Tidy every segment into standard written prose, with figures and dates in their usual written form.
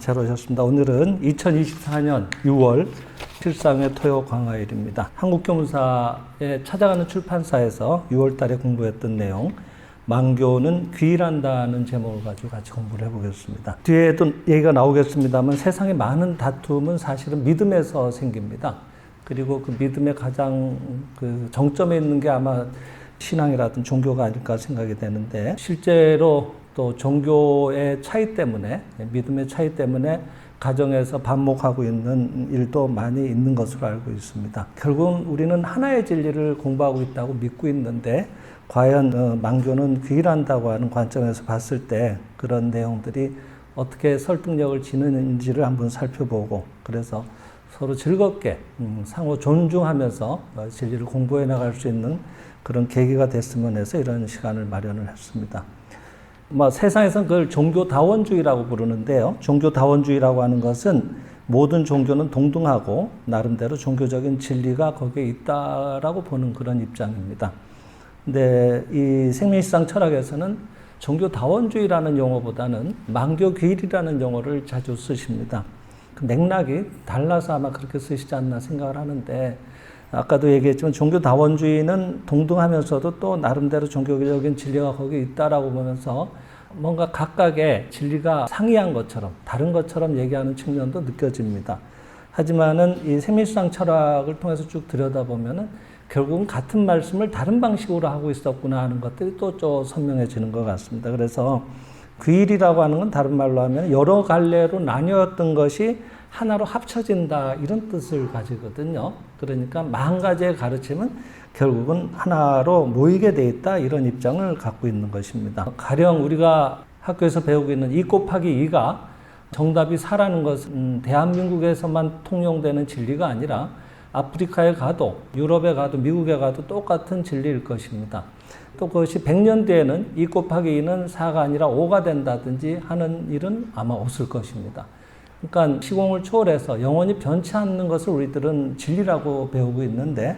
잘 오셨습니다. 오늘은 2024년 6월 필상의 토요 강화일입니다. 한국교문사에 찾아가는 출판사에서 6월 달에 공부했던 내용, 망교는 귀일한다는 제목을 가지고 같이 공부를 해보겠습니다. 뒤에도 얘기가 나오겠습니다만 세상의 많은 다툼은 사실은 믿음에서 생깁니다. 그리고 그 믿음의 가장 그 정점에 있는 게 아마 신앙이라든 종교가 아닐까 생각이 되는데, 실제로 또 종교의 차이 때문에, 믿음의 차이 때문에 가정에서 반목하고 있는 일도 많이 있는 것으로 알고 있습니다. 결국은 우리는 하나의 진리를 공부하고 있다고 믿고 있는데, 과연 망교는 귀일한다고 하는 관점에서 봤을 때 그런 내용들이 어떻게 설득력을 지니는지를 한번 살펴보고, 그래서 서로 즐겁게 상호 존중하면서 진리를 공부해 나갈 수 있는 그런 계기가 됐으면 해서 이런 시간을 마련을 했습니다. 세상에서는 그걸 종교다원주의라고 부르는데요. 종교다원주의라고 하는 것은 모든 종교는 동등하고 나름대로 종교적인 진리가 거기에 있다라고 보는 그런 입장입니다. 근데 이 생명실상 철학에서는 종교다원주의라는 용어보다는 망교귀일이라는 용어를 자주 쓰십니다. 그 맥락이 달라서 아마 그렇게 쓰시지 않나 생각을 하는데, 아까도 얘기했지만 종교다원주의는 동등하면서도 또 나름대로 종교적인 진리가 거기에 있다라고 보면서 뭔가 각각의 진리가 상이한 것처럼, 다른 것처럼 얘기하는 측면도 느껴집니다. 하지만은 이 생명실상 철학을 통해서 쭉 들여다보면은 결국은 같은 말씀을 다른 방식으로 하고 있었구나 하는 것들이 또 좀 선명해지는 것 같습니다. 그래서 귀일이라고 하는 건 다른 말로 하면 여러 갈래로 나뉘었던 것이 하나로 합쳐진다, 이런 뜻을 가지거든요. 그러니까 만 가지의 가르침은 결국은 하나로 모이게 돼 있다, 이런 입장을 갖고 있는 것입니다. 가령 우리가 학교에서 배우고 있는 2 곱하기 2가 정답이 4라는 것은 대한민국에서만 통용되는 진리가 아니라 아프리카에 가도, 유럽에 가도, 미국에 가도 똑같은 진리일 것입니다. 또 그것이 100년 뒤에는 2 곱하기 2는 4가 아니라 5가 된다든지 하는 일은 아마 없을 것입니다. 그러니까 시공을 초월해서 영원히 변치 않는 것을 우리들은 진리라고 배우고 있는데,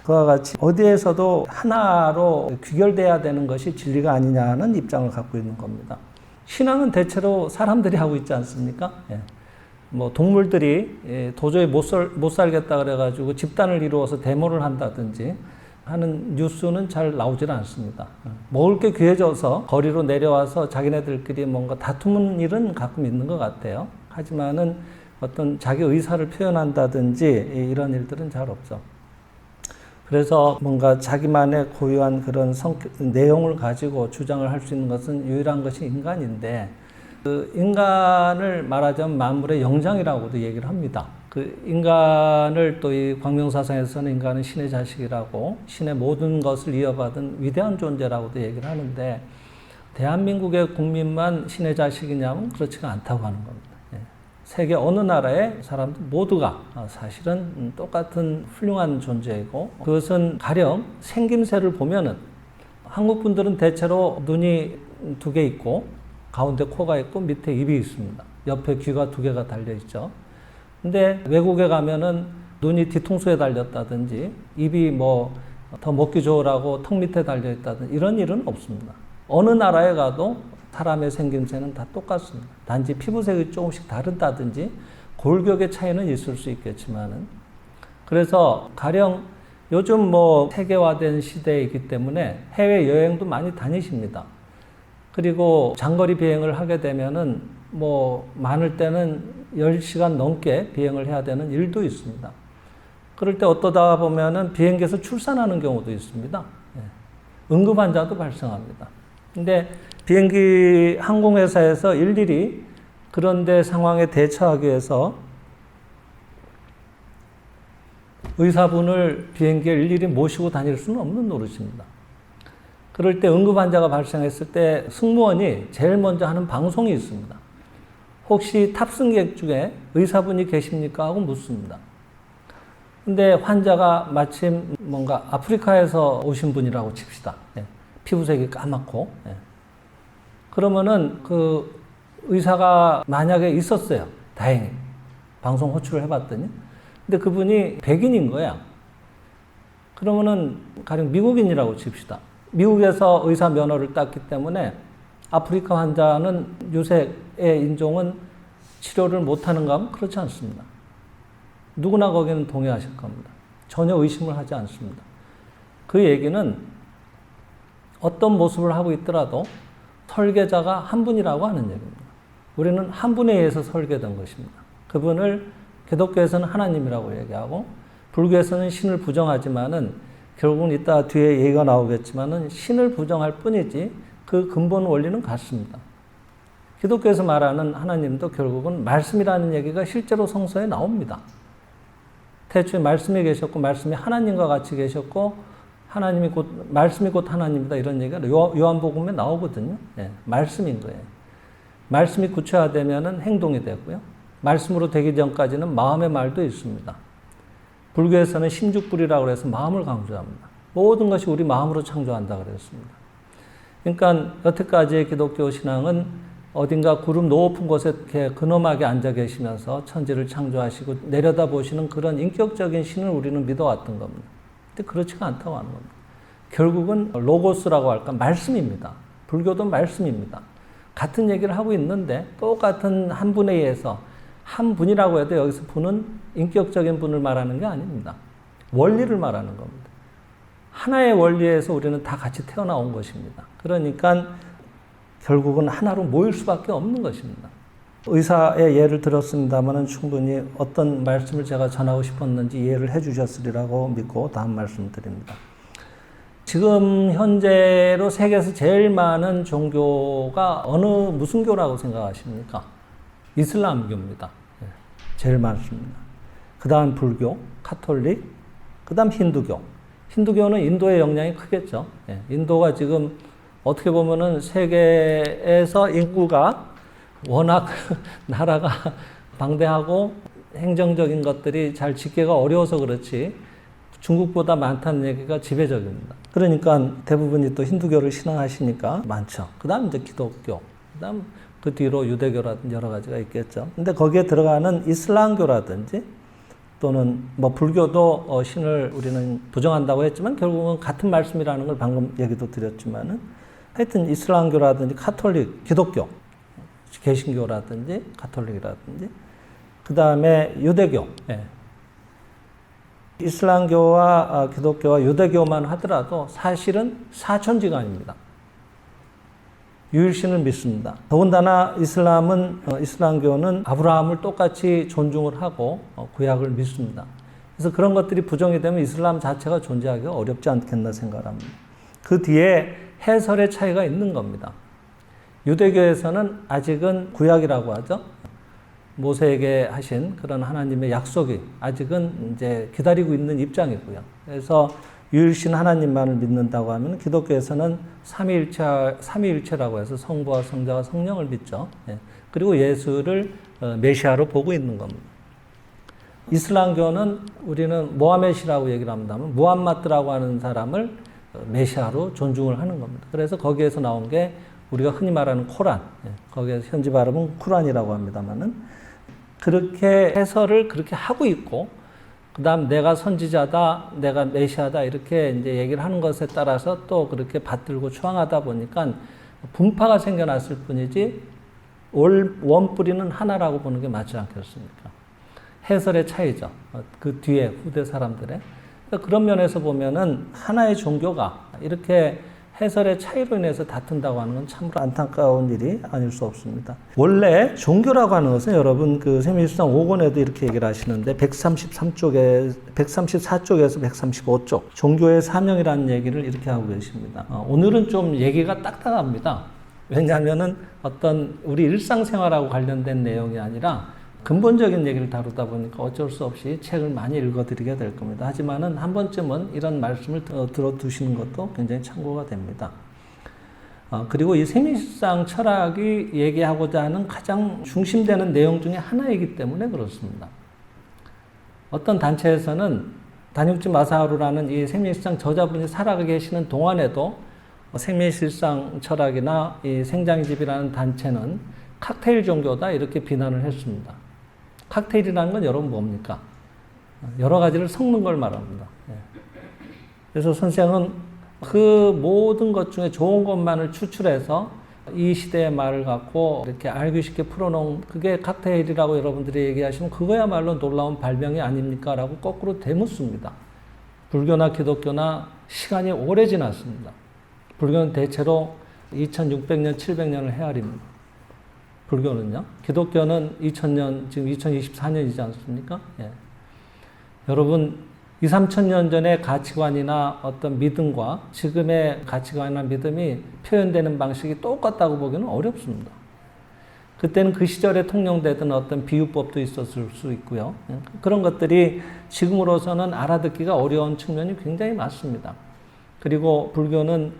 그와 같이 어디에서도 하나로 귀결돼야 되는 것이 진리가 아니냐는 입장을 갖고 있는 겁니다. 신앙은 대체로 사람들이 하고 있지 않습니까? 예. 동물들이 도저히 못 살겠다 그래가지고 집단을 이루어서 데모를 한다든지 하는 뉴스는 잘 나오질 않습니다. 먹을 게 귀해져서 거리로 내려와서 자기네들끼리 뭔가 다투는 일은 가끔 있는 것 같아요. 하지만은 어떤 자기 의사를 표현한다든지 이런 일들은 잘 없죠. 그래서 뭔가 자기만의 고유한 그런 내용을 가지고 주장을 할 수 있는 것은 유일한 것이 인간인데, 그 인간을 말하자면 만물의 영장이라고도 얘기를 합니다. 그 인간을 또 이 광명사상에서는 인간은 신의 자식이라고, 신의 모든 것을 이어받은 위대한 존재라고도 얘기를 하는데, 대한민국의 국민만 신의 자식이냐면 그렇지가 않다고 하는 겁니다. 세계 어느 나라의 사람들 모두가 사실은 똑같은 훌륭한 존재이고, 그것은 가령 생김새를 보면은 한국 분들은 대체로 눈이 2개 있고 가운데 코가 있고 밑에 입이 있습니다. 옆에 귀가 2개가 달려 있죠. 근데 외국에 가면은 눈이 뒤통수에 달렸다든지 입이 더 먹기 좋으라고 턱 밑에 달려 있다든지 이런 일은 없습니다. 어느 나라에 가도 사람의 생김새는 다 똑같습니다. 단지 피부색이 조금씩 다르다든지 골격의 차이는 있을 수 있겠지만은, 그래서 가령 요즘 세계화된 시대이기 때문에 해외 여행도 많이 다니십니다. 그리고 장거리 비행을 하게 되면은 많을 때는 10시간 넘게 비행을 해야 되는 일도 있습니다. 그럴 때 어떠다 보면은 비행기에서 출산하는 경우도 있습니다. 응급 환자도 발생합니다. 근데 비행기 항공회사에서 일일이 그런데 상황에 대처하기 위해서 의사분을 비행기에 일일이 모시고 다닐 수는 없는 노릇입니다. 그럴 때 응급 환자가 발생했을 때 승무원이 제일 먼저 하는 방송이 있습니다. 혹시 탑승객 중에 의사분이 계십니까? 하고 묻습니다. 근데 환자가 마침 뭔가 아프리카에서 오신 분이라고 칩시다. 피부색이 까맣고. 그러면은 그 의사가 만약에 있었어요. 다행히. 방송 호출을 해봤더니. 근데 그분이 백인인 거야. 그러면은 가령 미국인이라고 칩시다. 미국에서 의사 면허를 땄기 때문에 아프리카 환자는 유색의 인종은 치료를 못하는가 하면 그렇지 않습니다. 누구나 거기는 동의하실 겁니다. 전혀 의심을 하지 않습니다. 그 얘기는 어떤 모습을 하고 있더라도 설계자가 한 분이라고 하는 얘기입니다. 우리는 한 분에 의해서 설계된 것입니다. 그분을 기독교에서는 하나님이라고 얘기하고 불교에서는 신을 부정하지만은 결국은 이따 뒤에 얘기가 나오겠지만은 신을 부정할 뿐이지 그 근본 원리는 같습니다. 기독교에서 말하는 하나님도 결국은 말씀이라는 얘기가 실제로 성서에 나옵니다. 태초에 말씀이 계셨고 말씀이 하나님과 같이 계셨고 하나님이 곧 말씀이 곧 하나님이다 이런 얘기가 요한복음에 나오거든요. 예, 말씀인 거예요. 말씀이 구체화되면은 행동이 되고요. 말씀으로 되기 전까지는 마음의 말도 있습니다. 불교에서는 신죽불이라고 해서 마음을 강조합니다. 모든 것이 우리 마음으로 창조한다 그랬습니다. 그러니까 여태까지의 기독교 신앙은 어딘가 구름 높은 곳에 이렇게 근엄하게 앉아 계시면서 천지를 창조하시고 내려다보시는 그런 인격적인 신을 우리는 믿어왔던 겁니다. 근데 그렇지가 않다고 하는 겁니다. 결국은 로고스라고 할까 말씀입니다. 불교도 말씀입니다. 같은 얘기를 하고 있는데 똑같은 한 분에 의해서 한 분이라고 해도 여기서 분은 인격적인 분을 말하는 게 아닙니다. 원리를 말하는 겁니다. 하나의 원리에서 우리는 다 같이 태어나온 것입니다. 그러니까 결국은 하나로 모일 수밖에 없는 것입니다. 의사의 예를 들었습니다만 충분히 어떤 말씀을 제가 전하고 싶었는지 이해를 해 주셨으리라고 믿고 다음 말씀 드립니다. 지금 현재로 세계에서 제일 많은 종교가 무슨 교라고 생각하십니까? 이슬람교입니다. 제일 많습니다. 그 다음 불교, 카톨릭, 그 다음 힌두교. 힌두교는 인도의 영향이 크겠죠. 인도가 지금 어떻게 보면은 세계에서 인구가 워낙 나라가 방대하고 행정적인 것들이 잘 짓기가 어려워서 그렇지 중국보다 많다는 얘기가 지배적입니다. 그러니까 대부분이 또 힌두교를 신앙하시니까 많죠. 그 다음 이제 기독교, 그 다음 그 뒤로 유대교라든지 여러 가지가 있겠죠. 근데 거기에 들어가는 이슬람교라든지 또는 뭐 불교도 신을 우리는 부정한다고 했지만 결국은 같은 말씀이라는 걸 방금 얘기도 드렸지만은 하여튼 이슬람교라든지 카톨릭, 기독교, 개신교라든지 카톨릭이라든지 그 다음에 유대교, 이슬람교와 기독교와 유대교만 하더라도 사실은 사천지간입니다. 유일신을 믿습니다. 더군다나 이슬람교는 아브라함을 똑같이 존중을 하고 구약을 믿습니다. 그래서 그런 것들이 부정이 되면 이슬람 자체가 존재하기가 어렵지 않겠나 생각합니다. 그 뒤에 해설의 차이가 있는 겁니다. 유대교에서는 아직은 구약이라고 하죠. 모세에게 하신 그런 하나님의 약속이 아직은 이제 기다리고 있는 입장이고요. 그래서 유일신 하나님만을 믿는다고 하면 기독교에서는 삼위일체라고 해서 성부와 성자와 성령을 믿죠. 그리고 예수를 메시아로 보고 있는 겁니다. 이슬람교는 우리는 모하메시라고 얘기를 합니다만 무함마드라고 하는 사람을 메시아로 존중을 하는 겁니다. 그래서 거기에서 나온 게 우리가 흔히 말하는 코란, 거기에서 현지 발음은 쿠란이라고 합니다만은 그렇게 해설을 그렇게 하고 있고 그 다음 내가 선지자다, 내가 메시아다 이렇게 이제 얘기를 하는 것에 따라서 또 그렇게 받들고 추앙하다 보니까 분파가 생겨났을 뿐이지 원뿌리는 하나라고 보는 게 맞지 않겠습니까? 해설의 차이죠. 그 뒤에 후대 사람들의. 그런 면에서 보면은 하나의 종교가 이렇게 해설의 차이로 인해서 다툰다고 하는 건 참으로 안타까운 일이 아닐 수 없습니다. 원래 종교라고 하는 것은 여러분 그 세미일상 5권에도 이렇게 얘기를 하시는데 134쪽에서 135쪽 종교의 사명이라는 얘기를 이렇게 하고 계십니다. 오늘은 좀 얘기가 딱딱합니다. 왜냐하면은 어떤 우리 일상생활하고 관련된 내용이 아니라 근본적인 얘기를 다루다 보니까 어쩔 수 없이 책을 많이 읽어드리게 될 겁니다. 하지만은 한 번쯤은 이런 말씀을 들어두시는 것도 굉장히 참고가 됩니다. 그리고 이 세미일상 철학이 얘기하고자 하는 가장 중심되는 내용 중에 하나이기 때문에 그렇습니다. 어떤 단체에서는 다니우치 마사하루라는 이 세미일상 저자분이 살아계시는 동안에도 세미일상 철학이나 이 생장집이라는 단체는 칵테일 종교다 이렇게 비난을 했습니다. 칵테일이라는 건 여러분 뭡니까? 여러 가지를 섞는 걸 말합니다. 그래서 선생은 그 모든 것 중에 좋은 것만을 추출해서 이 시대의 말을 갖고 이렇게 알기 쉽게 풀어놓은 그게 칵테일이라고 여러분들이 얘기하시면 그거야말로 놀라운 발명이 아닙니까? 라고 거꾸로 되묻습니다. 불교나 기독교나 시간이 오래 지났습니다. 불교는 대체로 2600년, 700년을 헤아립니다. 불교는요. 기독교는 2000년, 지금 2024년이지 않습니까? 예. 여러분, 2, 3천년 전의 가치관이나 어떤 믿음과 지금의 가치관이나 믿음이 표현되는 방식이 똑같다고 보기는 어렵습니다. 그때는 그 시절에 통용되던 어떤 비유법도 있었을 수 있고요. 그런 것들이 지금으로서는 알아듣기가 어려운 측면이 굉장히 많습니다. 그리고 불교는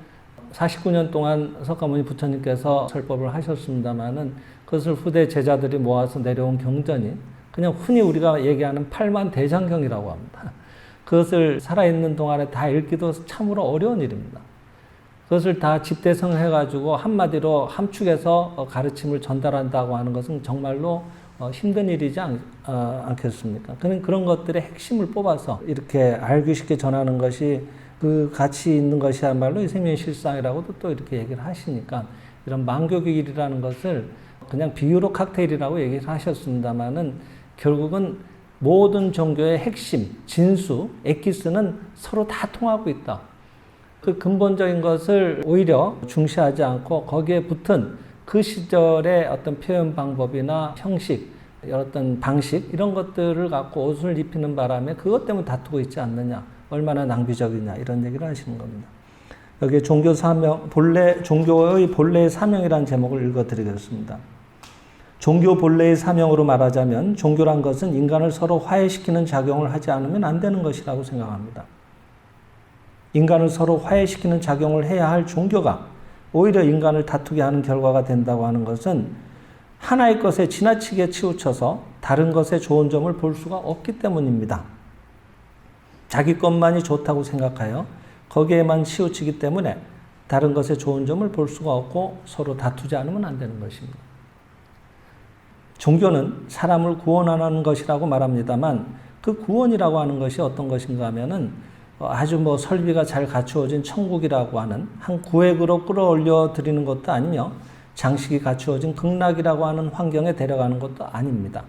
49년 동안 석가모니 부처님께서 설법을 하셨습니다마는 그것을 후대 제자들이 모아서 내려온 경전이 그냥 흔히 우리가 얘기하는 팔만대장경이라고 합니다. 그것을 살아있는 동안에 다 읽기도 참으로 어려운 일입니다. 그것을 다 집대성을 해가지고 한마디로 함축해서 가르침을 전달한다고 하는 것은 정말로 힘든 일이지 않겠습니까? 그런 것들의 핵심을 뽑아서 이렇게 알기 쉽게 전하는 것이 그 가치 있는 것이야말로 이 생명의 실상이라고도 또 이렇게 얘기를 하시니까 이런 만교길이라는 것을 그냥 비유로 칵테일이라고 얘기를 하셨습니다만은 결국은 모든 종교의 핵심, 진수, 엑기스는 서로 다 통하고 있다. 그 근본적인 것을 오히려 중시하지 않고 거기에 붙은 그 시절의 어떤 표현 방법이나 형식, 어떤 방식 이런 것들을 갖고 옷을 입히는 바람에 그것 때문에 다투고 있지 않느냐, 얼마나 낭비적이냐 이런 얘기를 하시는 겁니다. 여기 종교 사명, 종교의 본래의 사명이라는 제목을 읽어드리겠습니다. 종교 본래의 사명으로 말하자면 종교란 것은 인간을 서로 화해시키는 작용을 하지 않으면 안 되는 것이라고 생각합니다. 인간을 서로 화해시키는 작용을 해야 할 종교가 오히려 인간을 다투게 하는 결과가 된다고 하는 것은 하나의 것에 지나치게 치우쳐서 다른 것의 좋은 점을 볼 수가 없기 때문입니다. 자기 것만이 좋다고 생각하여 거기에만 치우치기 때문에 다른 것의 좋은 점을 볼 수가 없고 서로 다투지 않으면 안 되는 것입니다. 종교는 사람을 구원하는 것이라고 말합니다만 그 구원이라고 하는 것이 어떤 것인가 하면은 아주 설비가 잘 갖추어진 천국이라고 하는 한 구획으로 끌어올려 드리는 것도 아니며 장식이 갖추어진 극락이라고 하는 환경에 데려가는 것도 아닙니다.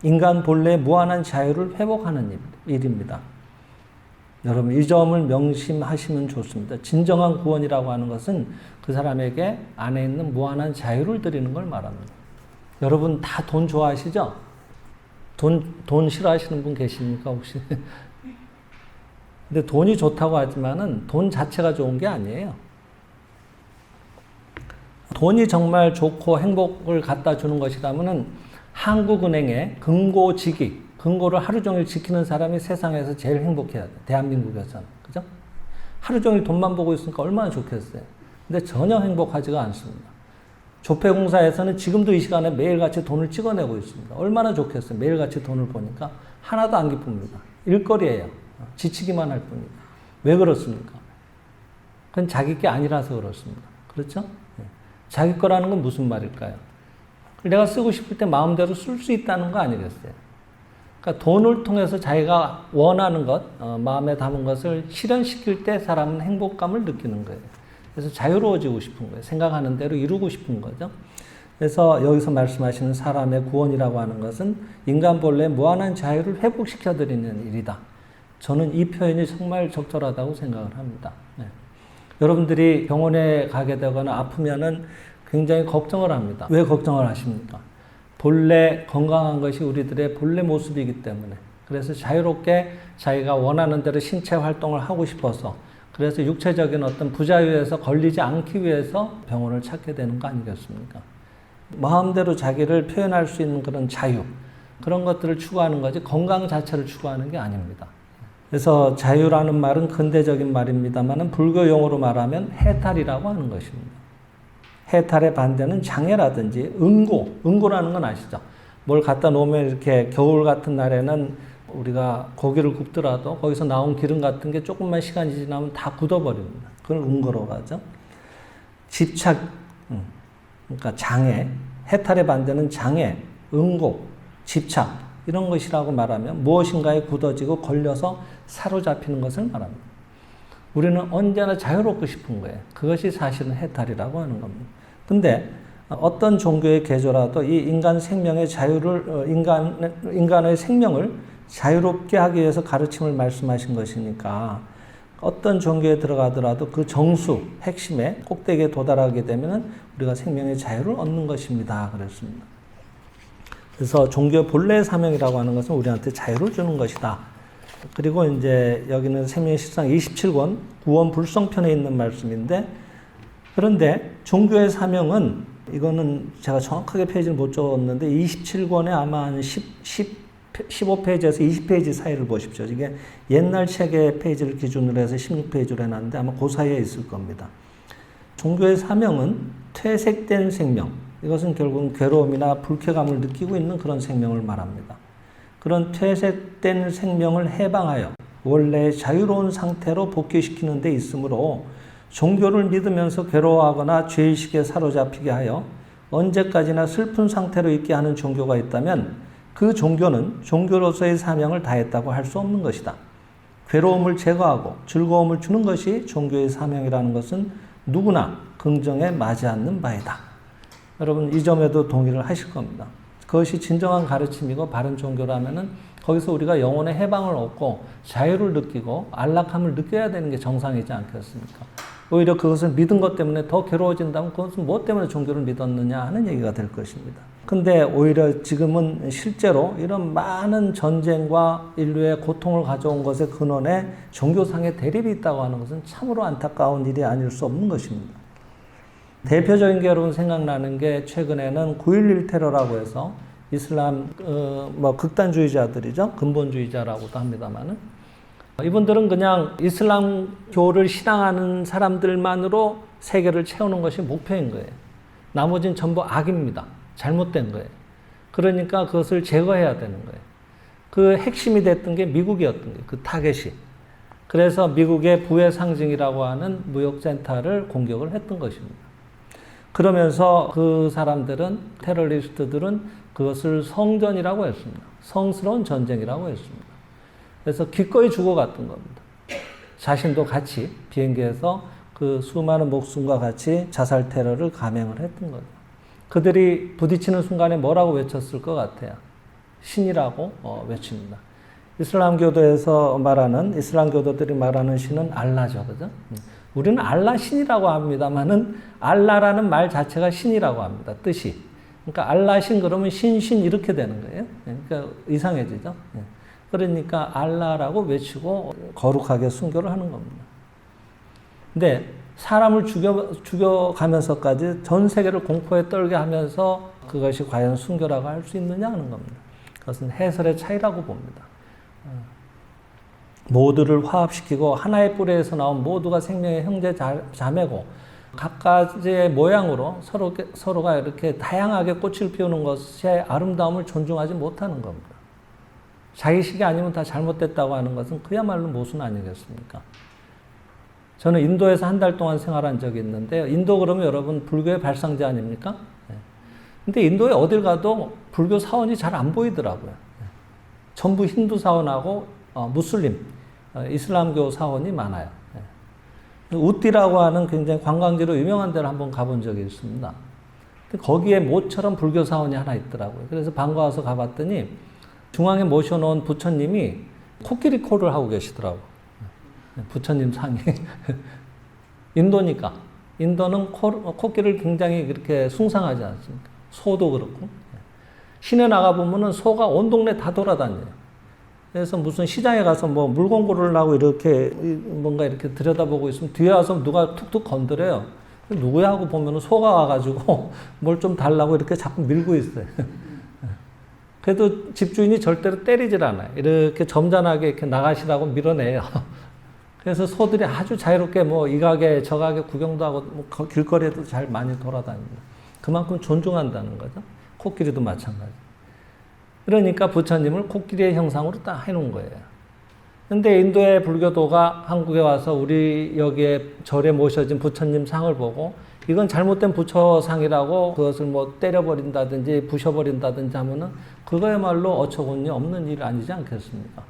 인간 본래의 무한한 자유를 회복하는 일입니다. 여러분 이 점을 명심하시면 좋습니다. 진정한 구원이라고 하는 것은 그 사람에게 안에 있는 무한한 자유를 드리는 걸 말합니다. 여러분 다 돈 좋아하시죠? 돈 싫어하시는 분 계십니까 혹시? 근데 돈이 좋다고 하지만은 돈 자체가 좋은 게 아니에요. 돈이 정말 좋고 행복을 갖다 주는 것이라면은 한국은행의 금고지기, 금고를 하루 종일 지키는 사람이 세상에서 제일 행복해야 돼. 대한민국에서는. 그죠? 하루 종일 돈만 보고 있으니까 얼마나 좋겠어요. 근데 전혀 행복하지가 않습니다. 조폐공사에서는 지금도 이 시간에 매일같이 돈을 찍어내고 있습니다. 얼마나 좋겠어요. 매일같이 돈을 보니까 하나도 안 기쁩니다. 일거리예요. 지치기만 할 뿐이다. 왜 그렇습니까? 그건 자기 게 아니라서 그렇습니다. 그렇죠? 자기 거라는 건 무슨 말일까요? 내가 쓰고 싶을 때 마음대로 쓸 수 있다는 거 아니겠어요? 그러니까 돈을 통해서 자기가 원하는 것, 마음에 담은 것을 실현시킬 때 사람은 행복감을 느끼는 거예요. 그래서 자유로워지고 싶은 거예요. 생각하는 대로 이루고 싶은 거죠. 그래서 여기서 말씀하시는 사람의 구원이라고 하는 것은 인간 본래의 무한한 자유를 회복시켜드리는 일이다. 저는 이 표현이 정말 적절하다고 생각을 합니다. 네. 여러분들이 병원에 가게 되거나 아프면은 굉장히 걱정을 합니다. 왜 걱정을 하십니까? 본래 건강한 것이 우리들의 본래 모습이기 때문에. 그래서 자유롭게 자기가 원하는 대로 신체 활동을 하고 싶어서 그래서 육체적인 어떤 부자유에서 걸리지 않기 위해서 병원을 찾게 되는 거 아니겠습니까? 마음대로 자기를 표현할 수 있는 그런 자유, 그런 것들을 추구하는 거지 건강 자체를 추구하는 게 아닙니다. 그래서 자유라는 말은 근대적인 말입니다만 불교 용어로 말하면 해탈이라고 하는 것입니다. 해탈의 반대는 장애라든지 응고라는 건 아시죠? 뭘 갖다 놓으면 이렇게 겨울 같은 날에는 우리가 고기를 굽더라도 거기서 나온 기름 같은 게 조금만 시간이 지나면 다 굳어버립니다. 그걸 응고라고 하죠. 집착, 그러니까 장애, 해탈의 반대는 장애, 응고, 집착 이런 것이라고 말하면 무엇인가에 굳어지고 걸려서 사로잡히는 것을 말합니다. 우리는 언제나 자유롭고 싶은 거예요. 그것이 사실은 해탈이라고 하는 겁니다. 근데 어떤 종교의 개조라도 이 인간 생명의 자유를, 인간의 생명을 자유롭게 하기 위해서 가르침을 말씀하신 것이니까 어떤 종교에 들어가더라도 그 정수, 핵심에 꼭대기에 도달하게 되면 우리가 생명의 자유를 얻는 것입니다. 그랬습니다. 그래서 종교의 본래의 사명이라고 하는 것은 우리한테 자유를 주는 것이다. 그리고 이제 여기는 생명의 실상 27권 구원 불성편에 있는 말씀인데, 그런데 종교의 사명은, 이거는 제가 정확하게 페이지를 못 적었는데 27권에 아마 한 15페이지에서 20페이지 사이를 보십시오. 이게 옛날 책의 페이지를 기준으로 해서 16페이지로 해놨는데 아마 그 사이에 있을 겁니다. 종교의 사명은 퇴색된 생명, 이것은 결국은 괴로움이나 불쾌감을 느끼고 있는 그런 생명을 말합니다. 그런 퇴색된 생명을 해방하여 원래의 자유로운 상태로 복귀시키는 데 있으므로 종교를 믿으면서 괴로워하거나 죄의식에 사로잡히게 하여 언제까지나 슬픈 상태로 있게 하는 종교가 있다면 그 종교는 종교로서의 사명을 다했다고 할 수 없는 것이다. 괴로움을 제거하고 즐거움을 주는 것이 종교의 사명이라는 것은 누구나 긍정에 맞지 않는 바이다. 여러분 이 점에도 동의를 하실 겁니다. 그것이 진정한 가르침이고 바른 종교라면은 거기서 우리가 영혼의 해방을 얻고 자유를 느끼고 안락함을 느껴야 되는 게 정상이지 않겠습니까? 오히려 그것을 믿은 것 때문에 더 괴로워진다면 그것은 무엇 때문에 종교를 믿었느냐 하는 얘기가 될 것입니다. 근데 오히려 지금은 실제로 이런 많은 전쟁과 인류의 고통을 가져온 것의 근원에 종교상의 대립이 있다고 하는 것은 참으로 안타까운 일이 아닐 수 없는 것입니다. 대표적인 게 여러분 생각나는 게 최근에는 9.11 테러라고 해서 이슬람 극단주의자들이죠. 근본주의자라고도 합니다만은 이분들은 그냥 이슬람교를 신앙하는 사람들만으로 세계를 채우는 것이 목표인 거예요. 나머지는 전부 악입니다. 잘못된 거예요. 그러니까 그것을 제거해야 되는 거예요. 그 핵심이 됐던 게 미국이었던 거예요. 그 타겟이. 그래서 미국의 부의 상징이라고 하는 무역센터를 공격을 했던 것입니다. 그러면서 그 사람들은, 테러리스트들은 그것을 성전이라고 했습니다. 성스러운 전쟁이라고 했습니다. 그래서 기꺼이 죽어갔던 겁니다. 자신도 같이 비행기에서 그 수많은 목숨과 같이 자살 테러를 감행을 했던 거죠. 그들이 부딪히는 순간에 뭐라고 외쳤을 것 같아요? 신이라고 외칩니다. 이슬람교도에서 말하는, 이슬람교도들이 말하는 신은 알라죠. 그죠? 우리는 알라 신이라고 합니다만은 알라라는 말 자체가 신이라고 합니다. 뜻이. 그러니까 알라 신 그러면 신 이렇게 되는 거예요. 그러니까 이상해지죠. 그러니까 알라라고 외치고 거룩하게 순교를 하는 겁니다. 근데 사람을 죽여가면서까지 전 세계를 공포에 떨게 하면서 그것이 과연 순교라고 할 수 있느냐 하는 겁니다. 그것은 해설의 차이라고 봅니다. 모두를 화합시키고 하나의 뿌리에서 나온 모두가 생명의 형제 자매고 각가지의 모양으로 서로가 이렇게 다양하게 꽃을 피우는 것의 아름다움을 존중하지 못하는 겁니다. 자기식이 아니면 다 잘못됐다고 하는 것은 그야말로 모순 아니겠습니까? 저는 인도에서 한 달 동안 생활한 적이 있는데요. 인도 그러면 여러분 불교의 발상지 아닙니까? 근데 인도에 어딜 가도 불교 사원이 잘 안 보이더라고요. 전부 힌두 사원하고 무슬림, 이슬람교 사원이 많아요. 우띠라고 하는 굉장히 관광지로 유명한 데를 한번 가본 적이 있습니다. 거기에 모처럼 불교 사원이 하나 있더라고요. 그래서 반가워서 가봤더니 중앙에 모셔놓은 부처님이 코끼리 코를 하고 계시더라고요. 부처님 상이. 인도니까. 인도는 코끼리를 굉장히 그렇게 숭상하지 않습니까? 소도 그렇고. 시내 나가보면은 소가 온 동네 다 돌아다녀요. 그래서 무슨 시장에 가서 뭐 물건 고르려고 이렇게 뭔가 이렇게 들여다보고 있으면 뒤에 와서 누가 툭툭 건드려요. 누구야 하고 보면은 소가 와가지고 뭘 좀 달라고 이렇게 자꾸 밀고 있어요. 그래도 집주인이 절대로 때리질 않아요. 이렇게 점잖하게 이렇게 나가시라고 밀어내요. 그래서 소들이 아주 자유롭게 뭐 이 가게 저 가게 구경도 하고 뭐 길거리에도 잘 많이 돌아다닙니다. 그만큼 존중한다는 거죠. 코끼리도 마찬가지. 그러니까 부처님을 코끼리의 형상으로 딱 해놓은 거예요. 근데 인도의 불교도가 한국에 와서 우리 여기에 절에 모셔진 부처님 상을 보고 이건 잘못된 부처상이라고 그것을 뭐 때려버린다든지 부셔버린다든지 하면은 그거야말로 어처구니 없는 일 아니지 않겠습니까?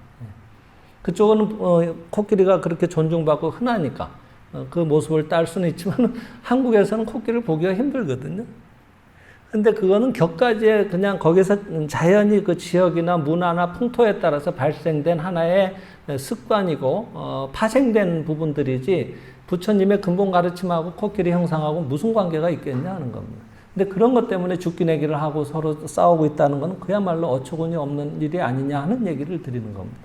그쪽은 코끼리가 그렇게 존중받고 흔하니까 그 모습을 딸 수는 있지만 한국에서는 코끼리를 보기가 힘들거든요. 근데 그거는 격가지에 그냥 거기서 자연히 그 지역이나 문화나 풍토에 따라서 발생된 하나의 습관이고 파생된 부분들이지 부처님의 근본 가르침하고 코끼리 형상하고 무슨 관계가 있겠냐 하는 겁니다. 근데 그런 것 때문에 죽기 내기를 하고 서로 싸우고 있다는 건 그야말로 어처구니 없는 일이 아니냐 하는 얘기를 드리는 겁니다.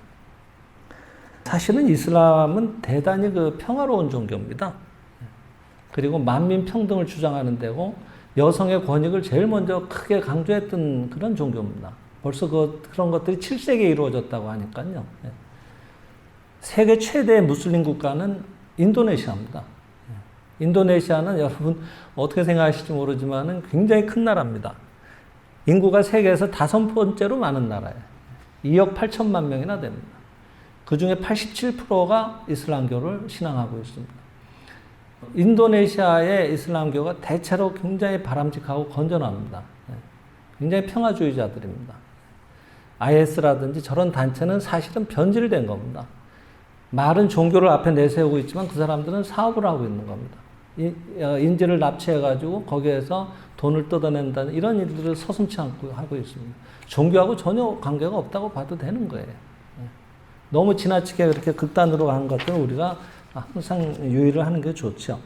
사실은 이슬람은 대단히 그 평화로운 종교입니다. 그리고 만민 평등을 주장하는 데고 여성의 권익을 제일 먼저 크게 강조했던 그런 종교입니다. 벌써 그런 것들이 7세기에 이루어졌다고 하니까요. 세계 최대의 무슬림 국가는 인도네시아입니다. 인도네시아는 여러분 어떻게 생각하실지 모르지만 굉장히 큰 나라입니다. 인구가 세계에서 5번째로 많은 나라예요. 2억 8천만 명이나 됩니다. 그 중에 87%가 이슬람교를 신앙하고 있습니다. 인도네시아의 이슬람교가 대체로 굉장히 바람직하고 건전합니다. 굉장히 평화주의자들입니다. IS라든지 저런 단체는 사실은 변질된 겁니다. 말은 종교를 앞에 내세우고 있지만 그 사람들은 사업을 하고 있는 겁니다. 인재를 납치해가지고 거기에서 돈을 뜯어낸다는 이런 일들을 서슴지 않고 하고 있습니다. 종교하고 전혀 관계가 없다고 봐도 되는 거예요. 너무 지나치게 그렇게 극단으로 가는 것들은 우리가 항상 유의를 하는 게 좋죠.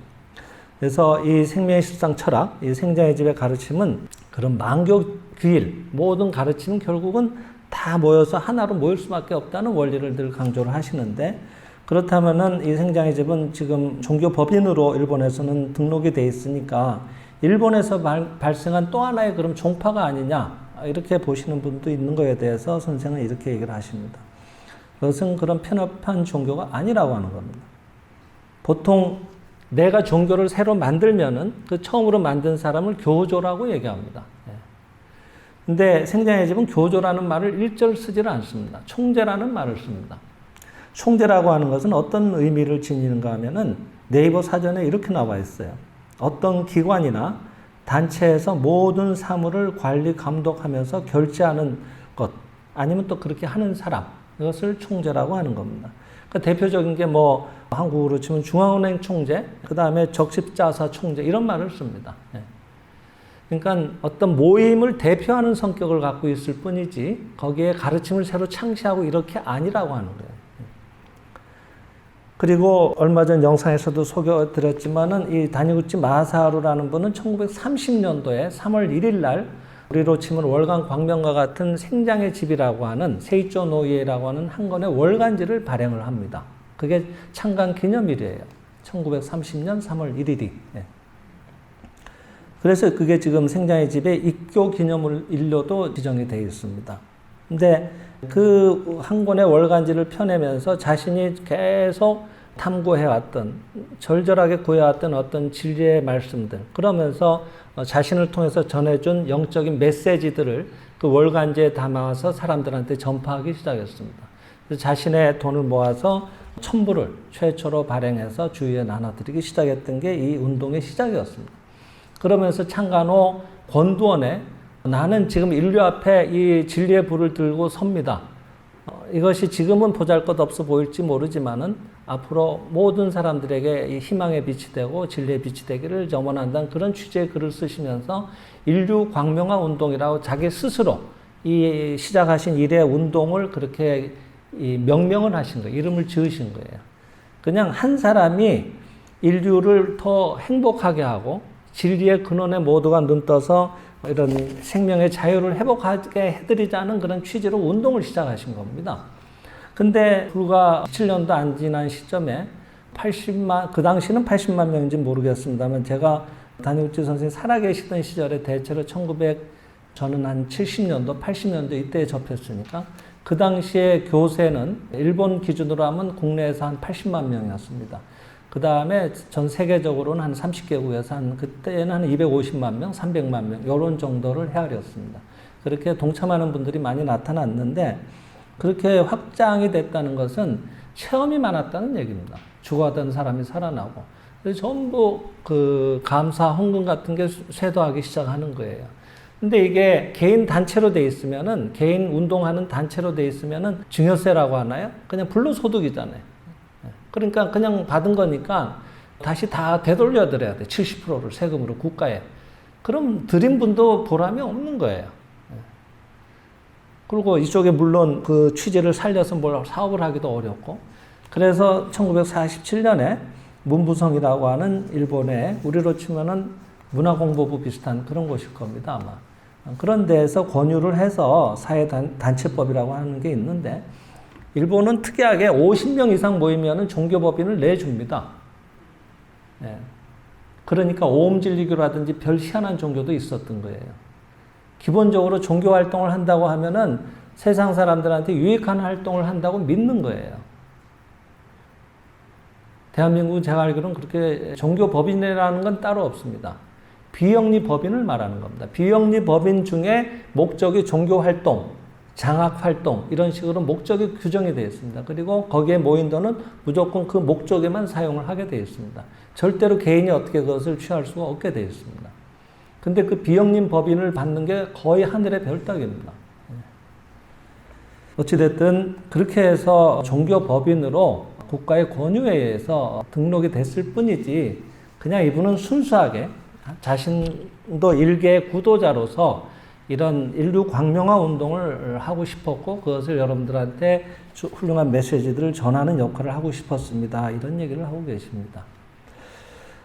그래서 이 생명의 실상 철학, 이 생장의 집의 가르침은 그런 만교 규일, 모든 가르침은 결국은 다 모여서 하나로 모일 수밖에 없다는 원리를 늘 강조를 하시는데, 그렇다면은 이 생장의 집은 지금 종교 법인으로 일본에서는 등록이 돼 있으니까 일본에서 발생한 또 하나의 그럼 종파가 아니냐 이렇게 보시는 분도 있는 거에 대해서 선생은 이렇게 얘기를 하십니다. 그것은 그런 편협한 종교가 아니라고 하는 겁니다. 보통 내가 종교를 새로 만들면은 그 처음으로 만든 사람을 교조라고 얘기합니다. 근데 생장의 집은 교조라는 말을 일절 쓰지를 않습니다. 총재라는 말을 씁니다. 총재라고 하는 것은 어떤 의미를 지니는가 하면은 네이버 사전에 이렇게 나와 있어요. 어떤 기관이나 단체에서 모든 사물을 관리 감독하면서 결제하는 것, 아니면 또 그렇게 하는 사람, 이것을 총재라고 하는 겁니다. 그러니까 대표적인 게 뭐 한국으로 치면 중앙은행 총재, 그 다음에 적십자사 총재 이런 말을 씁니다. 그러니까 어떤 모임을 대표하는 성격을 갖고 있을 뿐이지 거기에 가르침을 새로 창시하고 이렇게 아니라고 하는 거예요. 그리고 얼마 전 영상에서도 소개드렸지만은 이 다니구치 마사루라는 분은 1930년도에 3월 1일 날 우리로 치면 월간 광명과 같은 생장의 집이라고 하는 세이조 노이에라고 하는 한 권의 월간지를 발행을 합니다. 그게 창간 기념일이에요. 1930년 3월 1일이. 그래서 그게 지금 생장의 집의 입교 기념일로도 지정이 되어 있습니다. 근데 그 한 권의 월간지를 펴내면서 자신이 계속 탐구해왔던, 절절하게 구해왔던 어떤 진리의 말씀들, 그러면서 자신을 통해서 전해준 영적인 메시지들을 그 월간지에 담아서 사람들한테 전파하기 시작했습니다. 그래서 자신의 돈을 모아서 1000부를 최초로 발행해서 주위에 나눠드리기 시작했던 게 이 운동의 시작이었습니다. 그러면서 창간 후 권두원에 나는 지금 인류 앞에 이 진리의 불을 들고 섭니다. 이것이 지금은 보잘것없어 보일지 모르지만은 앞으로 모든 사람들에게 이 희망의 빛이 되고 진리의 빛이 되기를 염원한다는 그런 취지의 글을 쓰시면서 인류 광명화 운동이라고 자기 스스로 이 시작하신 일의 운동을 그렇게 이 명명을 하신 거예요. 이름을 지으신 거예요. 그냥 한 사람이 인류를 더 행복하게 하고 진리의 근원에 모두가 눈떠서 이런 생명의 자유를 회복하게 해드리자는 그런 취지로 운동을 시작하신 겁니다. 근데 불과 7년도 안 지난 시점에 그 당시는 80만 명인지 모르겠습니다만 제가 다니구치 선생님 살아계시던 시절에 대체로 저는 한 70년도, 80년도 이때에 접했으니까 그 당시에 교세는 일본 기준으로 하면 국내에서 한 80만 명이었습니다. 그 다음에 전 세계적으로는 한 30개국에서 그때는 한 250만 명, 300만 명, 이런 정도를 헤아렸습니다. 그렇게 동참하는 분들이 많이 나타났는데, 그렇게 확장이 됐다는 것은 체험이 많았다는 얘기입니다. 죽어가던 사람이 살아나고. 그래서 전부 그 감사, 헌금 같은 게 쇄도하기 시작하는 거예요. 근데 이게 개인 단체로 돼 있으면은, 개인 운동하는 단체로 돼 있으면은 증여세라고 하나요? 그냥 불로소득이잖아요. 그러니까 그냥 받은 거니까 다시 다 되돌려 드려야 돼. 70%를 세금으로 국가에. 그럼 드린 분도 보람이 없는 거예요. 그리고 이쪽에 물론 그 취지를 살려서 뭘 사업을 하기도 어렵고, 그래서 1947년에 문부성이라고 하는 일본의 우리로 치면은 문화공보부 비슷한 그런 곳일 겁니다, 아마. 그런 데에서 권유를 해서 사회단체법이라고 하는 게 있는데, 일본은 특이하게 50명 이상 모이면은 종교법인을 내줍니다. 예. 그러니까 오음진리교라든지 별 희한한 종교도 있었던 거예요. 기본적으로 종교 활동을 한다고 하면은 세상 사람들한테 유익한 활동을 한다고 믿는 거예요. 대한민국은 제가 알기로는 그렇게 종교 법인이라는 건 따로 없습니다. 비영리 법인을 말하는 겁니다. 비영리 법인 중에 목적이 종교 활동, 장학 활동 이런 식으로 목적이 규정이 되어 있습니다. 그리고 거기에 모인 돈은 무조건 그 목적에만 사용을 하게 되어 있습니다. 절대로 개인이 어떻게 그것을 취할 수가 없게 되어 있습니다. 근데 그 비영리 법인을 받는 게 거의 하늘의 별따기입니다. 어찌됐든 그렇게 해서 종교 법인으로 국가의 권유에 의해서 등록이 됐을 뿐이지, 그냥 이분은 순수하게 자신도 일개의 구도자로서 이런 인류 광명화 운동을 하고 싶었고, 그것을 여러분들한테 훌륭한 메시지들을 전하는 역할을 하고 싶었습니다. 이런 얘기를 하고 계십니다.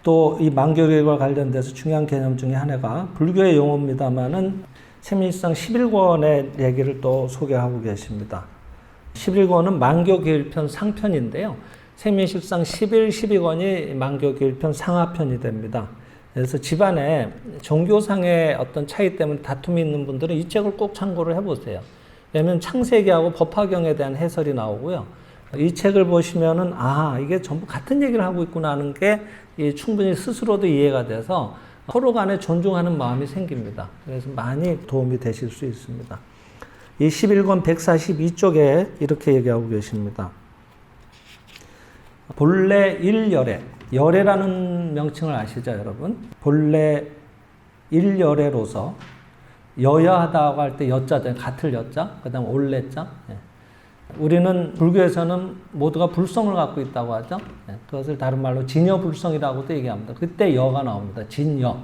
또 이 만교계획과 관련돼서 중요한 개념 중에 하나가 불교의 용어입니다만은 세밀상 11권의 얘기를 또 소개하고 계십니다. 11권은 만교계율편 상편인데요. 세밀실상 11, 12권이 만교계율편 상하편이 됩니다. 그래서 집안에 종교상의 어떤 차이 때문에 다툼이 있는 분들은 이 책을 꼭 참고를 해보세요. 왜냐하면 창세기하고 법화경에 대한 해설이 나오고요. 이 책을 보시면은 이게 전부 같은 얘기를 하고 있구나 하는 게 충분히 스스로도 이해가 돼서 서로 간에 존중하는 마음이 생깁니다. 그래서 많이 도움이 되실 수 있습니다. 이 11권 142쪽에 이렇게 얘기하고 계십니다. 본래 일열애, 열애라는 명칭을 아시죠, 여러분? 본래 일열애로서 여야하다고 할 때 여자잖아요. 같을 여자, 그 다음 올레자. 우리는 불교에서는 모두가 불성을 갖고 있다고 하죠. 그것을 다른 말로 진여불성이라고도 얘기합니다. 그때 여가 나옵니다. 진여.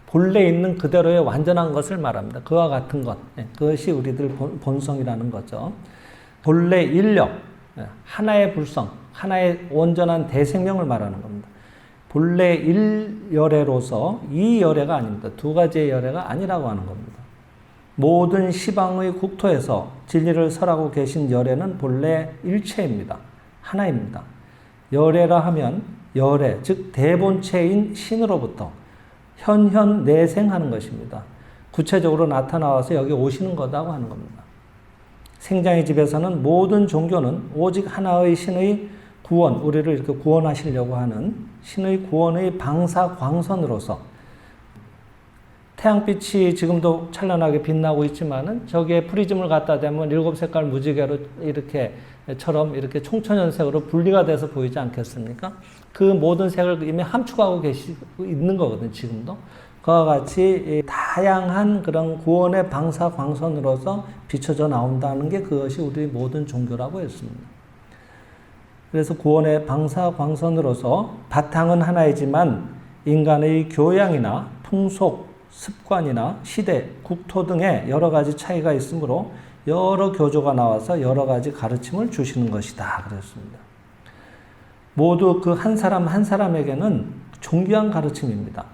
본래 있는 그대로의 완전한 것을 말합니다. 그와 같은 것. 그것이 우리들 본성이라는 거죠. 본래 일력, 하나의 불성, 하나의 온전한 대생명을 말하는 겁니다. 본래 일열애로서 이 열애가 아닙니다. 두 가지의 열애가 아니라고 하는 겁니다. 모든 시방의 국토에서 진리를 설하고 계신 열애는 본래 일체입니다. 하나입니다. 열애라 하면 열애, 즉 대본체인 신으로부터 현현 내생하는 것입니다. 구체적으로 나타나와서 여기 오시는 거다고 하는 겁니다. 생장의 집에서는 모든 종교는 오직 하나의 신의 구원, 우리를 이렇게 구원하시려고 하는 신의 구원의 방사광선으로서, 태양빛이 지금도 찬란하게 빛나고 있지만은 저기에 프리즘을 갖다 대면 7색깔 무지개로 이렇게 총천연색으로 분리가 돼서 보이지 않겠습니까? 그 모든 색을 이미 함축하고 계시고 있는 거거든요, 지금도. 그와 같이 다양한 그런 구원의 방사광선으로서 비춰져 나온다는 게 그것이 우리 모든 종교라고 했습니다. 그래서 구원의 방사광선으로서 바탕은 하나이지만 인간의 교양이나 풍속, 습관이나 시대, 국토 등의 여러 가지 차이가 있으므로 여러 교조가 나와서 여러 가지 가르침을 주시는 것이다 그랬습니다. 모두 그 한 사람 한 사람에게는 존귀한 가르침입니다.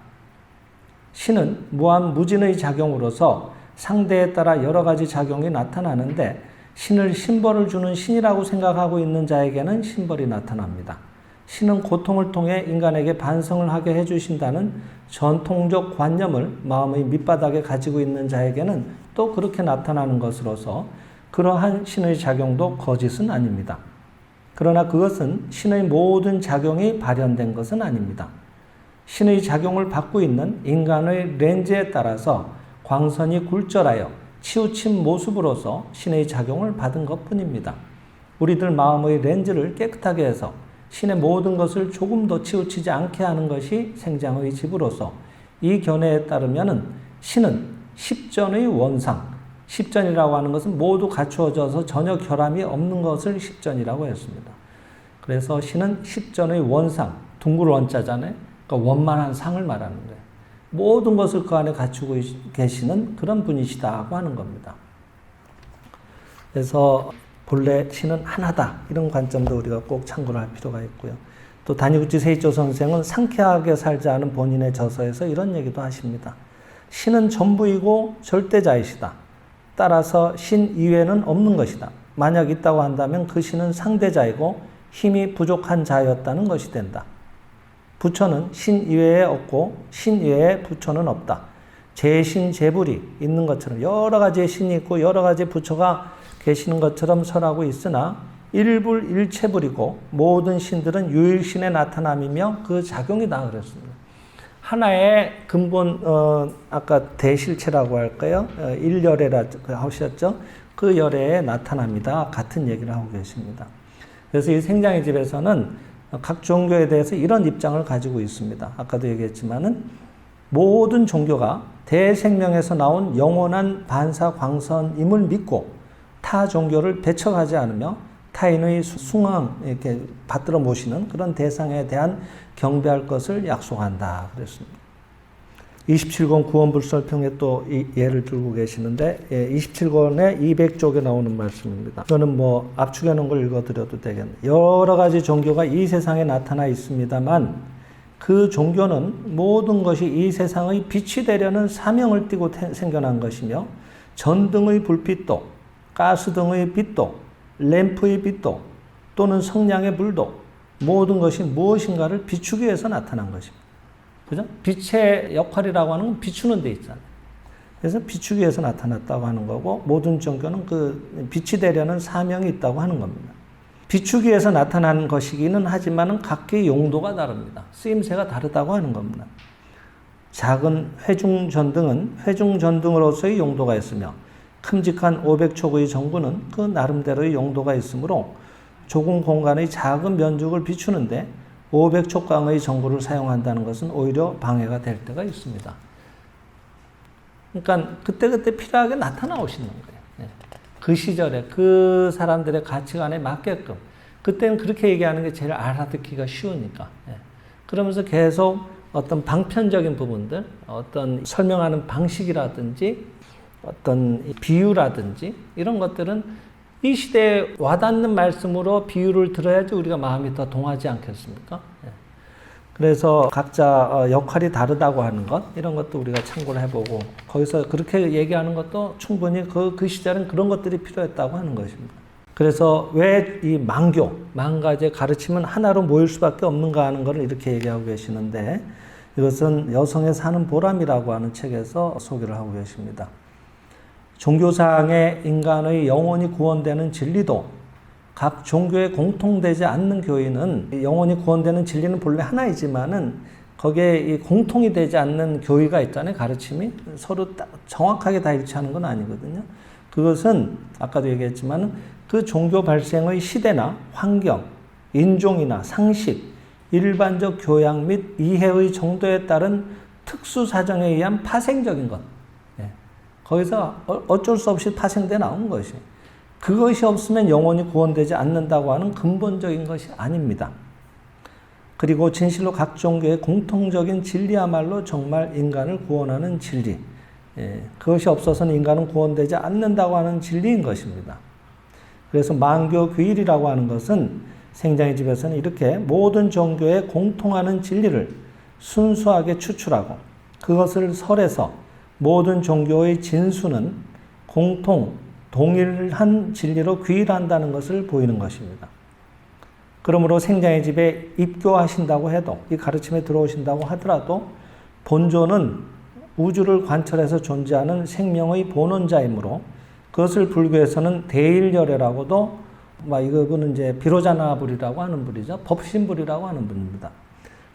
신은 무한 무진의 작용으로서 상대에 따라 여러 가지 작용이 나타나는데, 신을 신벌을 주는 신이라고 생각하고 있는 자에게는 신벌이 나타납니다. 신은 고통을 통해 인간에게 반성을 하게 해주신다는 전통적 관념을 마음의 밑바닥에 가지고 있는 자에게는 또 그렇게 나타나는 것으로서 그러한 신의 작용도 거짓은 아닙니다. 그러나 그것은 신의 모든 작용이 발현된 것은 아닙니다. 신의 작용을 받고 있는 인간의 렌즈에 따라서 광선이 굴절하여 치우친 모습으로서 신의 작용을 받은 것뿐입니다. 우리들 마음의 렌즈를 깨끗하게 해서 신의 모든 것을 조금 더 치우치지 않게 하는 것이 생장의 집으로서, 이 견해에 따르면은 신은 십전의 원상, 십전이라고 하는 것은 모두 갖추어져서 전혀 결함이 없는 것을 십전이라고 했습니다. 그래서 신은 십전의 원상, 둥글 원자잖아요. 그러니까 원만한 상을 말하는 거예요. 모든 것을 그 안에 갖추고 계시는 그런 분이시다고 하는 겁니다. 그래서 본래 신은 하나다. 이런 관점도 우리가 꼭 참고를 할 필요가 있고요. 또 다니구치 세이조 선생은 상쾌하게 살자 하는 본인의 저서에서 이런 얘기도 하십니다. 신은 전부이고 절대자이시다. 따라서 신 이외에는 없는 것이다. 만약 있다고 한다면 그 신은 상대자이고 힘이 부족한 자였다는 것이 된다. 부처는 신 이외에 없고 신 이외에 부처는 없다. 제신 제불이 있는 것처럼 여러 가지의 신이 있고 여러 가지의 부처가 계시는 것처럼 설하고 있으나 일불일체불이고 모든 신들은 유일신의 나타남이며 그 작용이다 그랬습니다. 하나의 근본 아까 대실체라고 할까요? 일열애라 하셨죠? 그 열애의 나타남이다 같은 얘기를 하고 계십니다. 그래서 이 생장의 집에서는 각 종교에 대해서 이런 입장을 가지고 있습니다. 아까도 얘기했지만은 모든 종교가 대생명에서 나온 영원한 반사 광선임을 믿고 타 종교를 배척하지 않으며 타인의 숭앙 이렇게 받들어 모시는 그런 대상에 대한 경배할 것을 약속한다 그랬습니다. 27권 구원불설평에 또 예를 들고 계시는데 27권의 200쪽에 나오는 말씀입니다. 이거는 뭐 압축해 놓은 걸 읽어드려도 되겠네요. 여러 가지 종교가 이 세상에 나타나 있습니다만 그 종교는 모든 것이 이 세상의 빛이 되려는 사명을 띠고 생겨난 것이며 전등의 불빛도 가스등의 빛도 램프의 빛도 또는 성냥의 불도 모든 것이 무엇인가를 비추기 위해서 나타난 것입니다. 그죠? 빛의 역할이라고 하는 건 비추는 데 있잖아요. 그래서 비추기 위해서 나타났다고 하는 거고 모든 종교는 그 빛이 되려는 사명이 있다고 하는 겁니다. 비추기 위해서 나타난 것이기는 하지만 각기 용도가 다릅니다. 쓰임새가 다르다고 하는 겁니다. 작은 회중전등은 회중전등으로서의 용도가 있으며 큼직한 500촉의 전구는 그 나름대로의 용도가 있으므로 좁은 공간의 작은 면적을 비추는데 500촉광의 전구를 사용한다는 것은 오히려 방해가 될 때가 있습니다. 그러니까 그때그때 필요하게 나타나오시는 거예요. 그 시절에 그 사람들의 가치관에 맞게끔 그때는 그렇게 얘기하는 게 제일 알아듣기가 쉬우니까 그러면서 계속 어떤 방편적인 부분들 어떤 설명하는 방식이라든지 어떤 비유라든지 이런 것들은 이 시대에 와닿는 말씀으로 비유를 들어야지 우리가 마음이 더 동하지 않겠습니까? 그래서 각자 역할이 다르다고 하는 것 이런 것도 우리가 참고를 해보고 거기서 그렇게 얘기하는 것도 충분히 그 시절엔 그런 것들이 필요했다고 하는 것입니다. 그래서 왜 이 만 가지의 가르침은 하나로 모일 수밖에 없는가 하는 것을 이렇게 얘기하고 계시는데 이것은 여성의 사는 보람이라고 하는 책에서 소개를 하고 계십니다. 종교상의 인간의 영원히 구원되는 진리도 각 종교에 공통되지 않는 교의는 영원히 구원되는 진리는 본래 하나이지만은 거기에 이 공통이 되지 않는 교의가 있잖아요. 가르침이 서로 정확하게 다 일치하는 건 아니거든요. 그것은 아까도 얘기했지만은 그 종교 발생의 시대나 환경, 인종이나 상식, 일반적 교양 및 이해의 정도에 따른 특수 사정에 의한 파생적인 것. 거기서 어쩔 수 없이 파생돼 나온 것이 그것이 없으면 영원히 구원되지 않는다고 하는 근본적인 것이 아닙니다. 그리고 진실로 각 종교의 공통적인 진리야말로 정말 인간을 구원하는 진리 그것이 없어서는 인간은 구원되지 않는다고 하는 진리인 것입니다. 그래서 만교 규일이라고 하는 것은 생장의 집에서는 이렇게 모든 종교에 공통하는 진리를 순수하게 추출하고 그것을 설해서 모든 종교의 진수는 공통, 동일한 진리로 규율한다는 것을 보이는 것입니다. 그러므로 생장의 집에 입교하신다고 해도 이 가르침에 들어오신다고 하더라도 본조는 우주를 관철해서 존재하는 생명의 본원자이므로 그것을 불교에서는 대일열애라고도 이거는 이제 비로자나불이라고 하는 불이죠. 법신불이라고 하는 분입니다.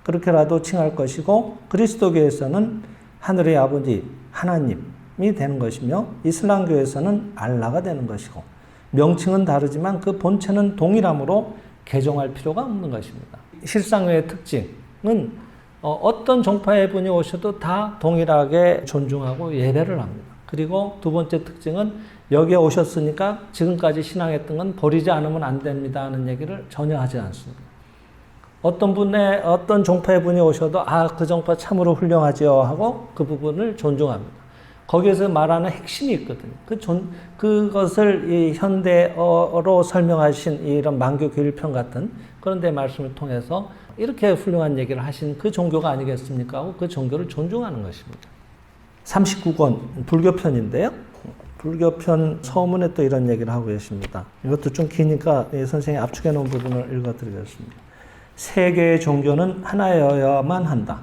그렇게라도 칭할 것이고 그리스도교에서는 하늘의 아버지 하나님이 되는 것이며 이슬람교에서는 알라가 되는 것이고 명칭은 다르지만 그 본체는 동일함으로 개종할 필요가 없는 것입니다. 실상의 특징은 어떤 종파의 분이 오셔도 다 동일하게 존중하고 예배를 합니다. 그리고 두 번째 특징은 여기에 오셨으니까 지금까지 신앙했던 건 버리지 않으면 안 됩니다 하는 얘기를 전혀 하지 않습니다. 어떤 분의 어떤 종파의 분이 오셔도 그 종파 참으로 훌륭하죠 하고 그 부분을 존중합니다. 거기에서 말하는 핵심이 있거든요. 그것을 이 현대어로 설명하신 이런 만교 교일편 같은 그런 데 말씀을 통해서 이렇게 훌륭한 얘기를 하신 그 종교가 아니겠습니까? 하고 그 종교를 존중하는 것입니다. 39권 불교편인데요. 불교편 서문에 또 이런 얘기를 하고 계십니다. 이것도 좀 기니까 선생님이 압축해 놓은 부분을 읽어드리겠습니다. 세계의 종교는 하나여야만 한다.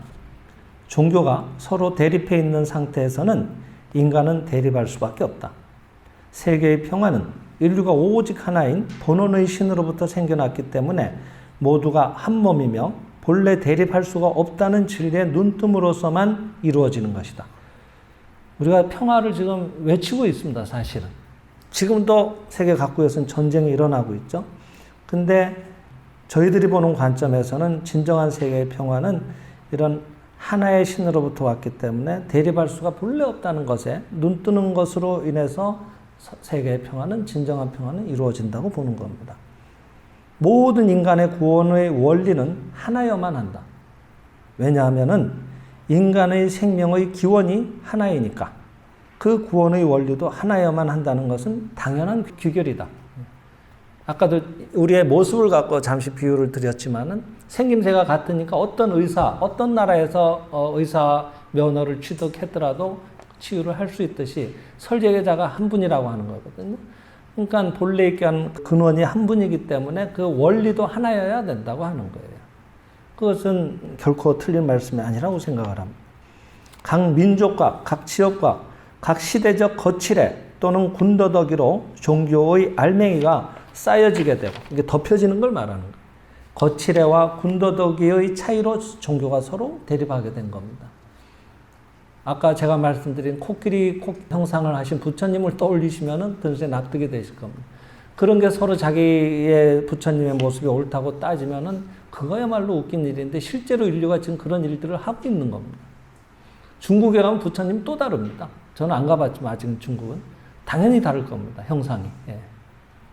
종교가 서로 대립해 있는 상태에서는 인간은 대립할 수밖에 없다. 세계의 평화는 인류가 오직 하나인 본원의 신으로부터 생겨났기 때문에 모두가 한 몸이며 본래 대립할 수가 없다는 진리의 눈뜸으로서만 이루어지는 것이다. 우리가 평화를 지금 외치고 있습니다, 사실은. 지금도 세계 각국에서는 전쟁이 일어나고 있죠. 근데 저희들이 보는 관점에서는 진정한 세계의 평화는 이런 하나의 신으로부터 왔기 때문에 대립할 수가 본래 없다는 것에 눈 뜨는 것으로 인해서 세계의 평화는, 진정한 평화는 이루어진다고 보는 겁니다. 모든 인간의 구원의 원리는 하나여만 한다. 왜냐하면은 인간의 생명의 기원이 하나이니까 그 구원의 원리도 하나여만 한다는 것은 당연한 규결이다. 아까도 우리의 모습을 갖고 잠시 비유를 드렸지만은 생김새가 같으니까 어떤 의사, 어떤 나라에서 의사 면허를 취득했더라도 치유를 할 수 있듯이 설계자가 한 분이라고 하는 거거든요. 그러니까 본래 있게 한 근원이 한 분이기 때문에 그 원리도 하나여야 된다고 하는 거예요. 그것은 결코 틀린 말씀이 아니라고 생각을 합니다. 각 민족과 각 지역과 각 시대적 거칠애 또는 군더더기로 종교의 알맹이가 쌓여지게 되고 이게 덮여지는 걸 말하는 거예요. 거칠애와 군더더기의 차이로 종교가 서로 대립하게 된 겁니다. 아까 제가 말씀드린 코끼리 형상을 하신 부처님을 떠올리시면은 그것에 납득이 되실 겁니다. 그런 게 서로 자기의 부처님의 모습이 옳다고 따지면은 그거야말로 웃긴 일인데 실제로 인류가 지금 그런 일들을 하고 있는 겁니다. 중국에 가면 부처님 또 다릅니다. 저는 안 가봤지만 아직은 중국은 당연히 다를 겁니다. 형상이. 예.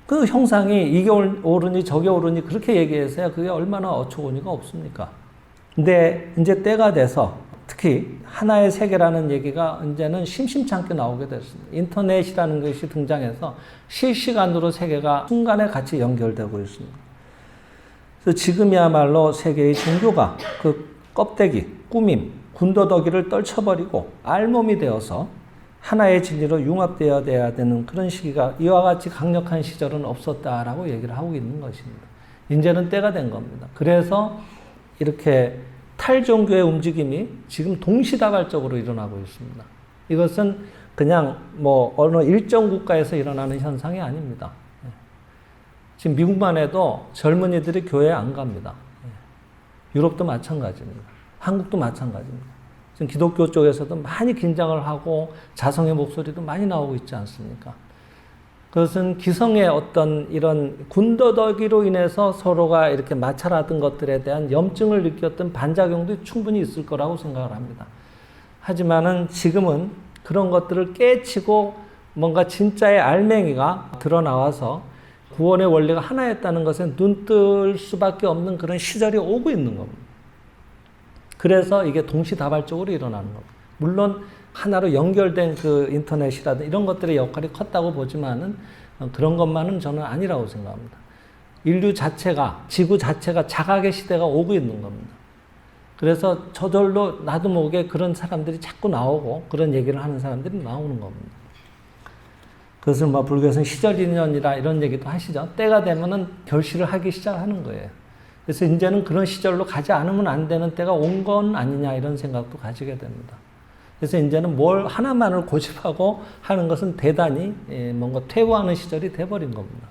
그 형상이 이게 옳으니 저게 옳으니 그렇게 얘기해서야 그게 얼마나 어처구니가 없습니까? 근데 이제 때가 돼서 특히 하나의 세계라는 얘기가 이제는 심심찮게 나오게 됐습니다. 인터넷이라는 것이 등장해서 실시간으로 세계가 순간에 같이 연결되고 있습니다. 그래서 지금이야말로 세계의 종교가 그 껍데기, 꾸밈, 군더더기를 떨쳐버리고 알몸이 되어서 하나의 진리로 융합되어야 되는 그런 시기가 이와 같이 강력한 시절은 없었다라고 얘기를 하고 있는 것입니다. 이제는 때가 된 겁니다. 그래서 이렇게 탈종교의 움직임이 지금 동시다발적으로 일어나고 있습니다. 이것은 그냥 어느 일정 국가에서 일어나는 현상이 아닙니다. 지금 미국만 해도 젊은이들이 교회에 안 갑니다. 유럽도 마찬가지입니다. 한국도 마찬가지입니다. 지금 기독교 쪽에서도 많이 긴장을 하고 자성의 목소리도 많이 나오고 있지 않습니까? 그것은 기성의 어떤 이런 군더더기로 인해서 서로가 이렇게 마찰하던 것들에 대한 염증을 느꼈던 반작용도 충분히 있을 거라고 생각을 합니다. 하지만은 지금은 그런 것들을 깨치고 뭔가 진짜의 알맹이가 드러나와서 구원의 원리가 하나였다는 것에 눈뜰 수밖에 없는 그런 시절이 오고 있는 겁니다. 그래서 이게 동시다발적으로 일어나는 겁니다. 물론 하나로 연결된 그 인터넷이라든 이런 것들의 역할이 컸다고 보지만은 그런 것만은 저는 아니라고 생각합니다. 인류 자체가, 지구 자체가 자각의 시대가 오고 있는 겁니다. 그래서 저절로 나도 모르게 그런 사람들이 자꾸 나오고 그런 얘기를 하는 사람들이 나오는 겁니다. 그것을 불교에서는 시절인연이라 이런 얘기도 하시죠. 때가 되면은 결실을 하기 시작하는 거예요. 그래서 이제는 그런 시절로 가지 않으면 안 되는 때가 온 건 아니냐 이런 생각도 가지게 됩니다. 그래서 이제는 뭘 하나만을 고집하고 하는 것은 대단히 뭔가 퇴보하는 시절이 돼버린 겁니다.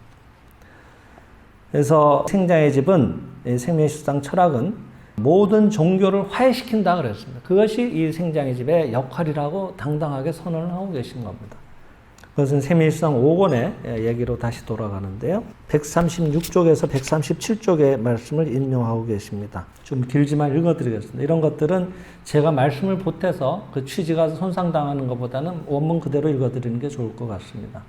그래서 생장의 집은 생명실상 철학은 모든 종교를 화해시킨다 그랬습니다. 그것이 이 생장의 집의 역할이라고 당당하게 선언을 하고 계신 겁니다. 그것은 세밀상 5권의 얘기로 다시 돌아가는데요. 136쪽에서 137쪽의 말씀을 인용하고 계십니다. 좀 길지만 읽어드리겠습니다. 이런 것들은 제가 말씀을 보태서 그 취지가 손상당하는 것보다는 원문 그대로 읽어드리는 게 좋을 것 같습니다.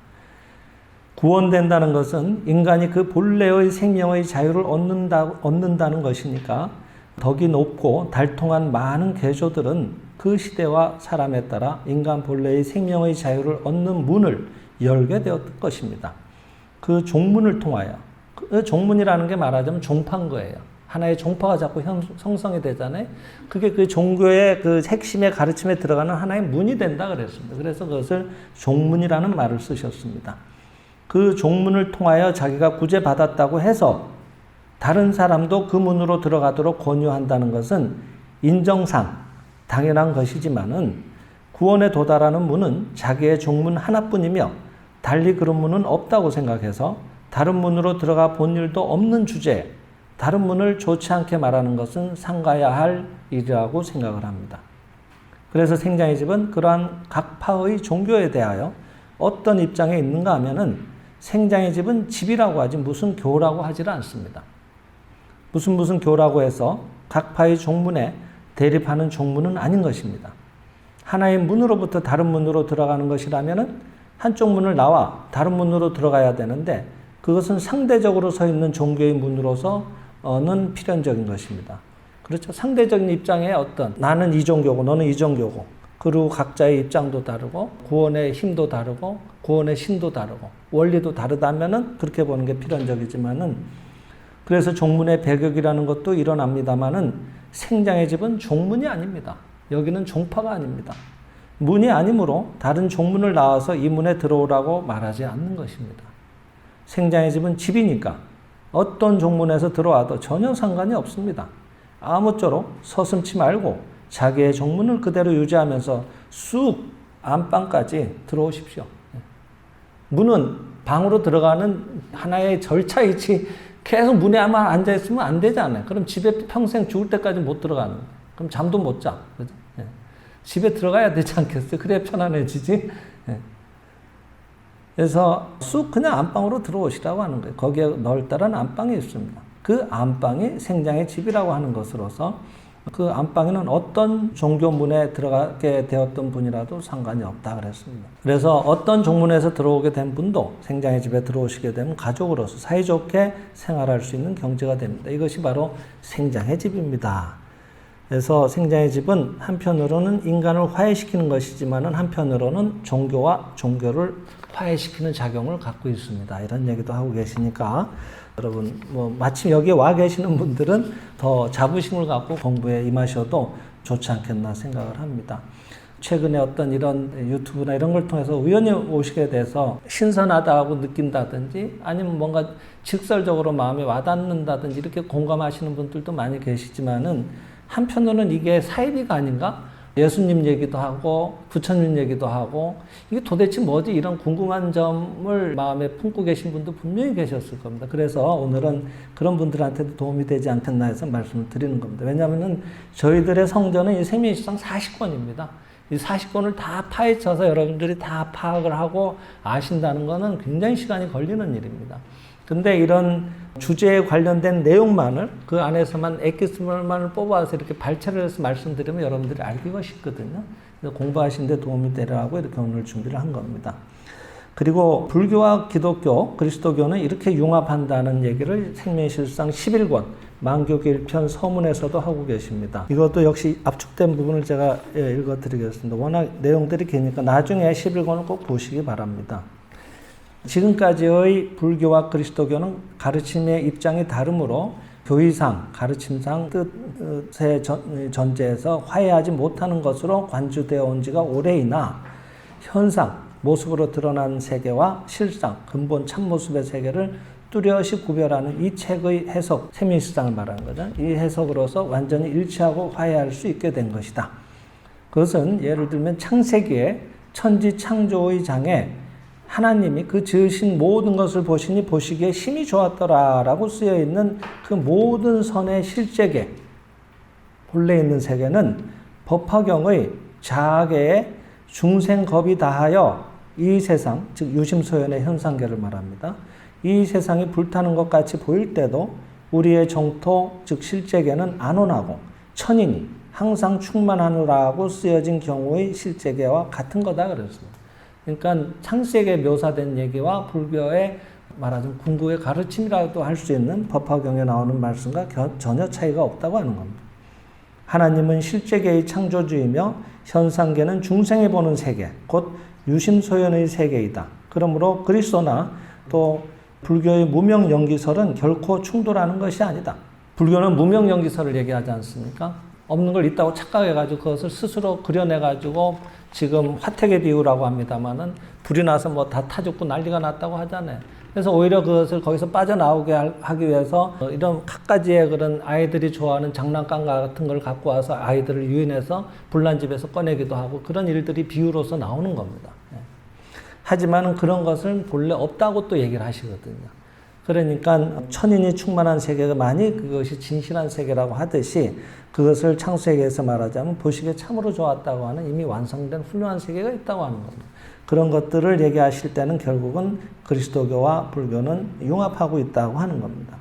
구원된다는 것은 인간이 그 본래의 생명의 자유를 얻는다는 것이니까 덕이 높고 달통한 많은 개조들은 그 시대와 사람에 따라 인간 본래의 생명의 자유를 얻는 문을 열게 되었던 것입니다. 그 종문을 통하여, 그 종문이라는 게 말하자면 종파인 거예요. 하나의 종파가 자꾸 형성이 되잖아요. 그게 그 종교의 그 핵심의 가르침에 들어가는 하나의 문이 된다 그랬습니다. 그래서 그것을 종문이라는 말을 쓰셨습니다. 그 종문을 통하여 자기가 구제받았다고 해서 다른 사람도 그 문으로 들어가도록 권유한다는 것은 인정상 당연한 것이지만은 구원에 도달하는 문은 자기의 종문 하나뿐이며 달리 그런 문은 없다고 생각해서 다른 문으로 들어가 본 일도 없는 주제에 다른 문을 좋지 않게 말하는 것은 삼가야 할 일이라고 생각을 합니다. 그래서 생장의 집은 그러한 각 파의 종교에 대하여 어떤 입장에 있는가 하면은 생장의 집은 집이라고 하지 무슨 교라고 하지를 않습니다. 무슨 교라고 해서 각 파의 종문에 대립하는 종문은 아닌 것입니다. 하나의 문으로부터 다른 문으로 들어가는 것이라면은 한쪽 문을 나와 다른 문으로 들어가야 되는데 그것은 상대적으로 서 있는 종교의 문으로서는 필연적인 것입니다. 그렇죠. 상대적인 입장에 어떤 나는 이 종교고 너는 이 종교고 그리고 각자의 입장도 다르고 구원의 힘도 다르고 구원의 신도 다르고 원리도 다르다면은 그렇게 보는 게 필연적이지만은 그래서 종문의 배격이라는 것도 일어납니다만은 생장의 집은 종문이 아닙니다. 여기는 종파가 아닙니다. 문이 아니므로 다른 종문을 나와서 이 문에 들어오라고 말하지 않는 것입니다. 생장의 집은 집이니까 어떤 종문에서 들어와도 전혀 상관이 없습니다. 아무쪼록 서슴지 말고 자기의 종문을 그대로 유지하면서 쑥 안방까지 들어오십시오. 문은 방으로 들어가는 하나의 절차이지 계속 문에만 앉아있으면 안 되잖아요. 그럼 집에 평생 죽을 때까지 못 들어가는 거예요. 그럼 잠도 못 자. 그죠? 예. 집에 들어가야 되지 않겠어요? 그래야 편안해지지. 예. 그래서 쑥 그냥 안방으로 들어오시라고 하는 거예요. 거기에 넓다란 안방이 있습니다. 그 안방이 생장의 집이라고 하는 것으로서 그 안방에는 어떤 종교문에 들어가게 되었던 분이라도 상관이 없다 그랬습니다. 그래서 어떤 종문에서 들어오게 된 분도 생장의 집에 들어오시게 되면 가족으로서 사이좋게 생활할 수 있는 경제가 됩니다. 이것이 바로 생장의 집입니다. 그래서 생장의 집은 한편으로는 인간을 화해시키는 것이지만은 한편으로는 종교와 종교를 화해시키는 작용을 갖고 있습니다. 이런 얘기도 하고 계시니까 여러분 마침 여기에 와 계시는 분들은 더 자부심을 갖고 공부에 임하셔도 좋지 않겠나 생각을 합니다. 최근에 어떤 이런 유튜브나 이런 걸 통해서 우연히 오시게 돼서 신선하다고 느낀다든지 아니면 뭔가 직설적으로 마음에 와닿는다든지 이렇게 공감하시는 분들도 많이 계시지만은 한편으로는 이게 사이비가 아닌가? 예수님 얘기도 하고 부처님 얘기도 하고 이게 도대체 뭐지? 이런 궁금한 점을 마음에 품고 계신 분도 분명히 계셨을 겁니다. 그래서 오늘은 그런 분들한테도 도움이 되지 않겠나 해서 말씀을 드리는 겁니다. 왜냐하면 저희들의 성전은 이 생명실상 40권입니다. 이 40권을 다 파헤쳐서 여러분들이 다 파악을 하고 아신다는 것은 굉장히 시간이 걸리는 일입니다. 근데 이런 주제에 관련된 내용만을 그 안에서만 엑기스만을 뽑아서 이렇게 발췌를 해서 말씀드리면 여러분들이 알기가 쉽거든요. 그래서 공부하시는데 도움이 되라고 이렇게 오늘 준비를 한 겁니다. 그리고 불교와 기독교, 그리스도교는 이렇게 융합한다는 얘기를 생명실상 11권, 만교계 1편 서문에서도 하고 계십니다. 이것도 역시 압축된 부분을 제가 읽어드리겠습니다. 워낙 내용들이 기니까 나중에 11권을 꼭 보시기 바랍니다. 지금까지의 불교와 그리스도교는 가르침의 입장이 다르므로 교의상, 가르침상 뜻의 전제에서 화해하지 못하는 것으로 관주되어 온 지가 오래이나 현상, 모습으로 드러난 세계와 실상, 근본 참모습의 세계를 뚜렷이 구별하는 이 책의 해석, 생명실상을 말하는 거죠. 이 해석으로서 완전히 일치하고 화해할 수 있게 된 것이다. 그것은 예를 들면 창세기에 천지 창조의 장에 하나님이 그 지으신 모든 것을 보시니 보시기에 심히 좋았더라라고 쓰여 있는 그 모든 선의 실제계, 본래 있는 세계는 법화경의 자아계에 중생겁이 다하여 이 세상, 즉 유심소연의 현상계를 말합니다. 이 세상이 불타는 것 같이 보일 때도 우리의 정토, 즉 실제계는 안온하고 천인이 항상 충만하노라고 쓰여진 경우의 실제계와 같은 거다 그랬습니다. 그러니까 창세기에 묘사된 얘기와 불교의 말하자면 궁극의 가르침이라도 할 수 있는 법화경에 나오는 말씀과 전혀 차이가 없다고 하는 겁니다. 하나님은 실제계의 창조주이며 현상계는 중생이 보는 세계, 곧 유심소현의 세계이다. 그러므로 그리스도나 또 불교의 무명연기설은 결코 충돌하는 것이 아니다. 불교는 무명연기설을 얘기하지 않습니까? 없는 걸 있다고 착각해가지고 그것을 스스로 그려내가지고 지금 화택의 비유라고 합니다만은 불이 나서 뭐 다 타죽고 난리가 났다고 하잖아요. 그래서 오히려 그것을 거기서 빠져나오게 하기 위해서 이런 갖가지의 그런 아이들이 좋아하는 장난감 같은 걸 갖고 와서 아이들을 유인해서 불난집에서 꺼내기도 하고 그런 일들이 비유로서 나오는 겁니다. 하지만 그런 것은 본래 없다고 또 얘기를 하시거든요. 그러니까 천인이 충만한 세계가 만일 그것이 진실한 세계라고 하듯이 그것을 창세기에서 말하자면 보시기에 참으로 좋았다고 하는 이미 완성된 훌륭한 세계가 있다고 하는 겁니다. 그런 것들을 얘기하실 때는 결국은 그리스도교와 불교는 융합하고 있다고 하는 겁니다.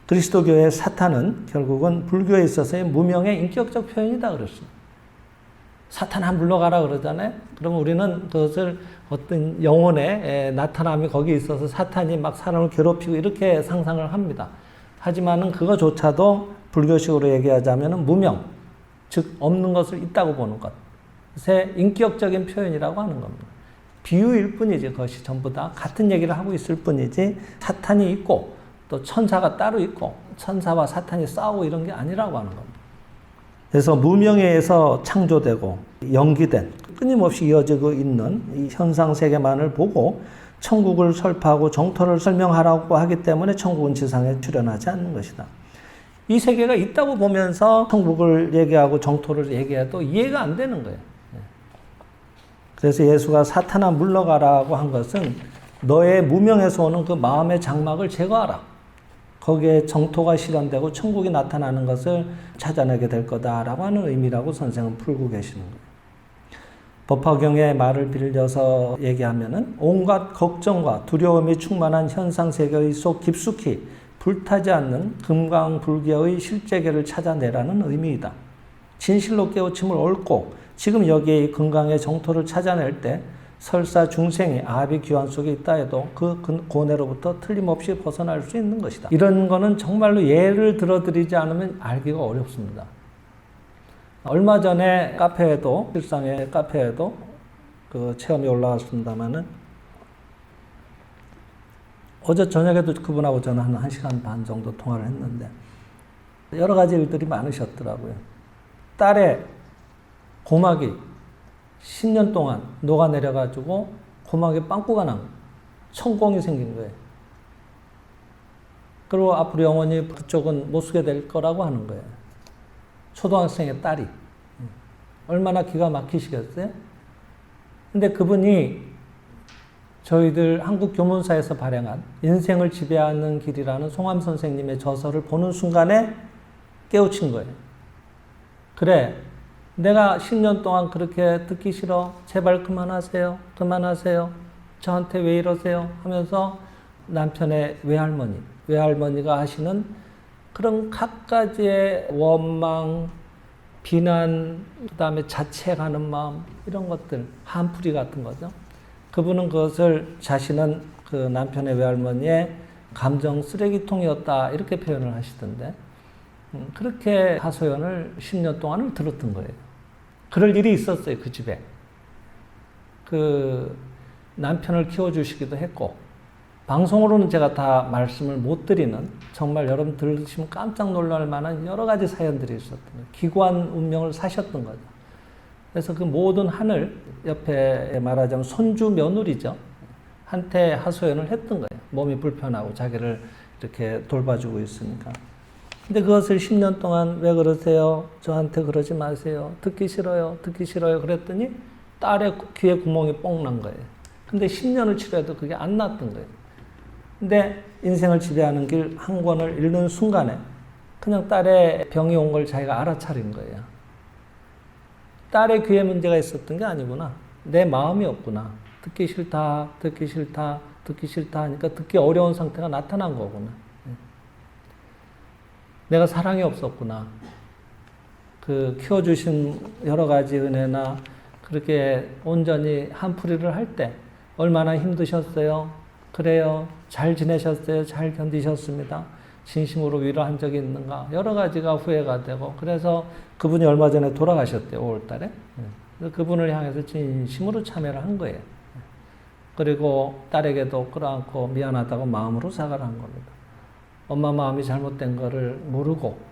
그리스도교의 사탄은 결국은 불교에 있어서의 무명의 인격적 표현이다 그랬습니다. 사탄아 물러가라 그러잖아요. 그러면 우리는 그것을 어떤 영혼의 나타남이 거기 있어서 사탄이 막 사람을 괴롭히고 이렇게 상상을 합니다. 하지만은 그거조차도 불교식으로 얘기하자면 무명, 즉 없는 것을 있다고 보는 것의 인격적인 표현이라고 하는 겁니다. 비유일 뿐이지 그것이 전부 다 같은 얘기를 하고 있을 뿐이지 사탄이 있고 또 천사가 따로 있고 천사와 사탄이 싸우고 이런 게 아니라고 하는 겁니다. 그래서 무명에서 창조되고 연기된 끊임없이 이어지고 있는 이 현상세계만을 보고 천국을 설파하고 정토를 설명하라고 하기 때문에 천국은 지상에 출현하지 않는 것이다. 이 세계가 있다고 보면서 천국을 얘기하고 정토를 얘기해도 이해가 안 되는 거예요. 그래서 예수가 사탄아 물러가라고 한 것은 너의 무명에서 오는 그 마음의 장막을 제거하라. 거기에 정토가 실현되고 천국이 나타나는 것을 찾아내게 될 거다라고 하는 의미라고 선생은 풀고 계시는 거예요. 법화경의 말을 빌려서 얘기하면은 온갖 걱정과 두려움이 충만한 현상세계의 속 깊숙이 불타지 않는 금강불교의 실제계를 찾아내라는 의미이다. 진실로 깨우침을 옳고 지금 여기에 이 금강의 정토를 찾아낼 때 설사 중생이 아비 귀환 속에 있다 해도 그 고뇌로부터 틀림없이 벗어날 수 있는 것이다. 이런 거는 정말로 예를 들어드리지 않으면 알기가 어렵습니다. 얼마 전에 카페에도, 일상의 카페에도 그 체험이 올라왔습니다만은 어제 저녁에도 그분하고 저는 한 1시간 반 정도 통화를 했는데 여러 가지 일들이 많으셨더라고요. 딸의 고막이 10년 동안 녹아내려가지고 고막에 빵꾸가 난 거예요. 천공이 생긴 거예요. 그리고 앞으로 영원히 그쪽은 못 쓰게 될 거라고 하는 거예요. 초등학생의 딸이. 얼마나 기가 막히시겠어요? 근데 그분이 저희들 한국교문사에서 발행한 인생을 지배하는 길이라는 송암 선생님의 저서를 보는 순간에 깨우친 거예요. 그래, 내가 10년 동안 그렇게 듣기 싫어. 제발 그만하세요. 그만하세요. 저한테 왜 이러세요? 하면서 남편의 외할머니가 하시는 그런 갖가지의 원망, 비난, 그 다음에 자책하는 마음, 이런 것들, 한풀이 같은 거죠. 그분은 그것을 자신은 그 남편의 외할머니의 감정 쓰레기통이었다, 이렇게 표현을 하시던데, 그렇게 하소연을 10년 동안을 들었던 거예요. 그럴 일이 있었어요, 그 집에. 그 남편을 키워주시기도 했고, 방송으로는 제가 다 말씀을 못 드리는, 정말 여러분 들으시면 깜짝 놀랄 만한 여러 가지 사연들이 있었던 거예요. 기구한 운명을 사셨던 거죠. 그래서 그 모든 하늘, 옆에 말하자면 손주 며느리죠. 한테 하소연을 했던 거예요. 몸이 불편하고 자기를 이렇게 돌봐주고 있으니까. 근데 그것을 10년 동안 왜 그러세요? 저한테 그러지 마세요. 듣기 싫어요. 듣기 싫어요. 그랬더니 딸의 귀에 구멍이 뽕 난 거예요. 근데 10년을 치료해도 그게 안 났던 거예요. 근데 인생을 지배하는 길 한 권을 읽는 순간에 그냥 딸의 병이 온 걸 자기가 알아차린 거예요. 딸의 귀에 문제가 있었던 게 아니구나. 내 마음이었구나. 듣기 싫다, 듣기 싫다, 듣기 싫다 하니까 듣기 어려운 상태가 나타난 거구나. 내가 사랑이 없었구나. 그 키워주신 여러 가지 은혜나 그렇게 온전히 한풀이를 할 때 얼마나 힘드셨어요? 그래요. 잘 지내셨어요? 잘 견디셨습니다. 진심으로 위로한 적이 있는가? 여러 가지가 후회가 되고, 그래서 그분이 얼마 전에 돌아가셨대요, 5월 달에. 그분을 향해서 진심으로 참여를 한 거예요. 그리고 딸에게도 끌어안고 미안하다고 마음으로 사과를 한 겁니다. 엄마 마음이 잘못된 거를 모르고,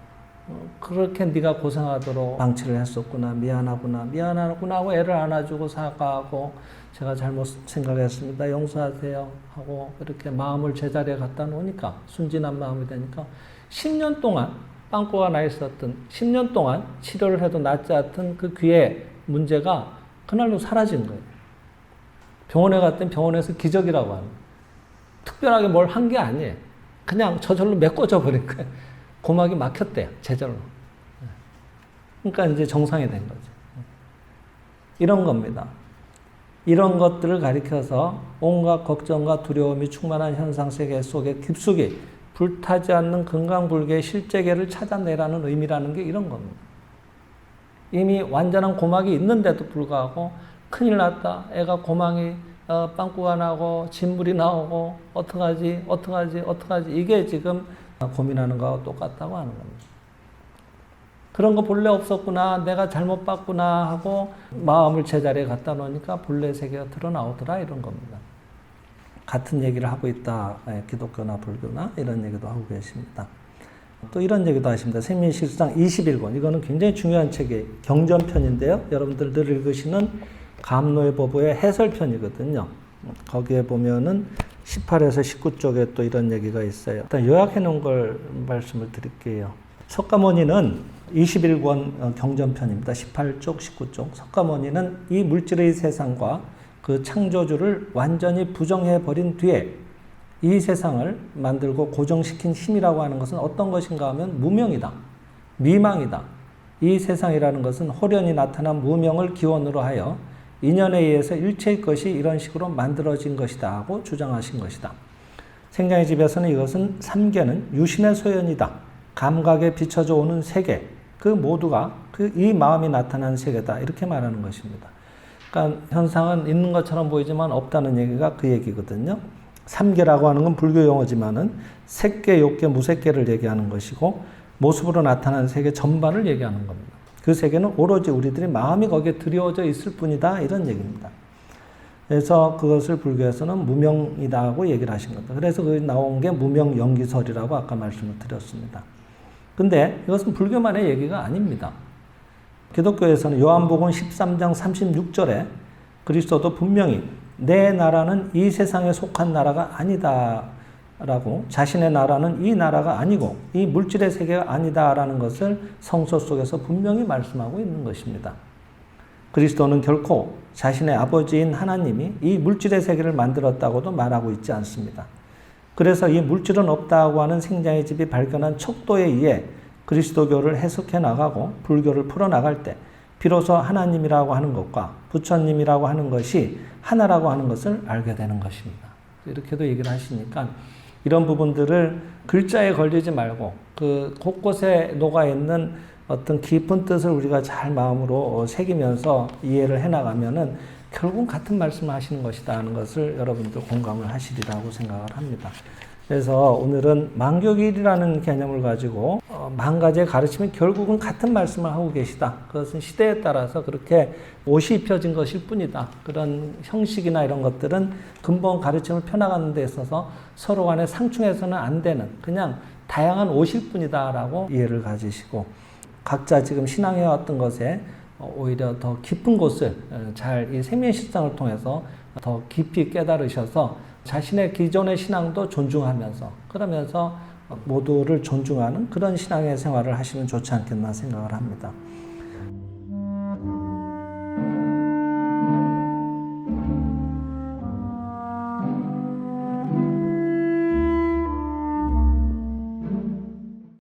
그렇게 네가 고생하도록 방치를 했었구나, 미안하구나 하고 애를 안아주고 사과하고, 제가 잘못 생각했습니다, 용서하세요 하고 이렇게 마음을 제자리에 갖다 놓으니까 순진한 마음이 되니까 10년 동안 빵꾸가 나 있었던, 10년 동안 치료를 해도 낫지 않던 그 귀의 문제가 그날로 사라진 거예요. 병원에 갔더니 병원에서 기적이라고 하는, 특별하게 뭘 한 게 아니에요. 그냥 저절로 메꿔져 버린 거예요. 고막이 막혔대요, 제절로. 그러니까 이제 정상이 된 거죠. 이런 겁니다. 이런 것들을 가리켜서 온갖 걱정과 두려움이 충만한 현상 세계 속에 깊숙이 불타지 않는 건강불개의 실제계를 찾아내라는 의미라는 게 이런 겁니다. 이미 완전한 고막이 있는데도 불구하고 큰일 났다, 애가 고막이 빵꾸가 나고 진물이 나오고 어떡하지 이게 지금 고민하는 거하고 똑같다고 하는 겁니다. 그런 거 본래 없었구나, 내가 잘못 봤구나 하고 마음을 제자리에 갖다 놓으니까 본래 세계가 드러나오더라, 이런 겁니다. 같은 얘기를 하고 있다, 기독교나 불교나 이런 얘기도 하고 계십니다. 또 이런 얘기도 하십니다. 생민실상 21권, 이거는 굉장히 중요한 책이에요. 경전편인데요, 여러분들 늘 읽으시는 감로의 법의 해설편이거든요. 거기에 보면은 18에서 19쪽에 또 이런 얘기가 있어요. 일단 요약해 놓은 걸 말씀을 드릴게요. 석가모니는 21권 경전편입니다. 18쪽, 19쪽. 석가모니는 이 물질의 세상과 그 창조주를 완전히 부정해버린 뒤에 이 세상을 만들고 고정시킨 힘이라고 하는 것은 어떤 것인가 하면 무명이다, 미망이다. 이 세상이라는 것은 홀연히 나타난 무명을 기원으로 하여 인연에 의해서 일체의 것이 이런 식으로 만들어진 것이다 하고 주장하신 것이다. 생장의 집에서는 이것은 삼계는 유신의 소연이다, 감각에 비춰져 오는 세계, 그 모두가 이 마음이 나타난 세계다, 이렇게 말하는 것입니다. 그러니까 현상은 있는 것처럼 보이지만 없다는 얘기가 그 얘기거든요. 삼계라고 하는 건 불교 용어지만은 색계, 욕계, 무색계를 얘기하는 것이고, 모습으로 나타난 세계 전반을 얘기하는 겁니다. 그 세계는 오로지 우리들이 마음이 거기에 드리워져 있을 뿐이다, 이런 얘기입니다. 그래서 그것을 불교에서는 무명이다 하고 얘기를 하신 겁니다. 그래서 그 나온 게 무명연기설이라고 아까 말씀을 드렸습니다. 근데 이것은 불교만의 얘기가 아닙니다. 기독교에서는 요한복음 13장 36절에 그리스도도 분명히 내 나라는 이 세상에 속한 나라가 아니다 라고, 자신의 나라는 이 나라가 아니고 이 물질의 세계가 아니다라는 것을 성서 속에서 분명히 말씀하고 있는 것입니다. 그리스도는 결코 자신의 아버지인 하나님이 이 물질의 세계를 만들었다고도 말하고 있지 않습니다. 그래서 이 물질은 없다고 하는 생장의 집이 발견한 척도에 의해 그리스도교를 해석해 나가고 불교를 풀어나갈 때 비로소 하나님이라고 하는 것과 부처님이라고 하는 것이 하나라고 하는 것을 알게 되는 것입니다. 이렇게도 얘기를 하시니까 이런 부분들을 글자에 걸리지 말고 그 곳곳에 녹아있는 어떤 깊은 뜻을 우리가 잘 마음으로 새기면서 이해를 해나가면은 결국은 같은 말씀을 하시는 것이다 하는 것을 여러분들 공감을 하시리라고 생각을 합니다. 그래서 오늘은 만교길이라는 개념을 가지고 만 가지의 가르침이 결국은 같은 말씀을 하고 계시다. 그것은 시대에 따라서 그렇게 옷이 입혀진 것일 뿐이다. 그런 형식이나 이런 것들은 근본 가르침을 펴나가는 데 있어서 서로 간에 상충해서는 안 되는 그냥 다양한 옷일 뿐이다라고 이해를 가지시고, 각자 지금 신앙해왔던 것에 오히려 더 깊은 곳을 잘 이 생명실상을 통해서 더 깊이 깨달으셔서 자신의 기존의 신앙도 존중하면서, 그러면서 모두를 존중하는 그런 신앙의 생활을 하시면 좋지 않겠나 생각을 합니다.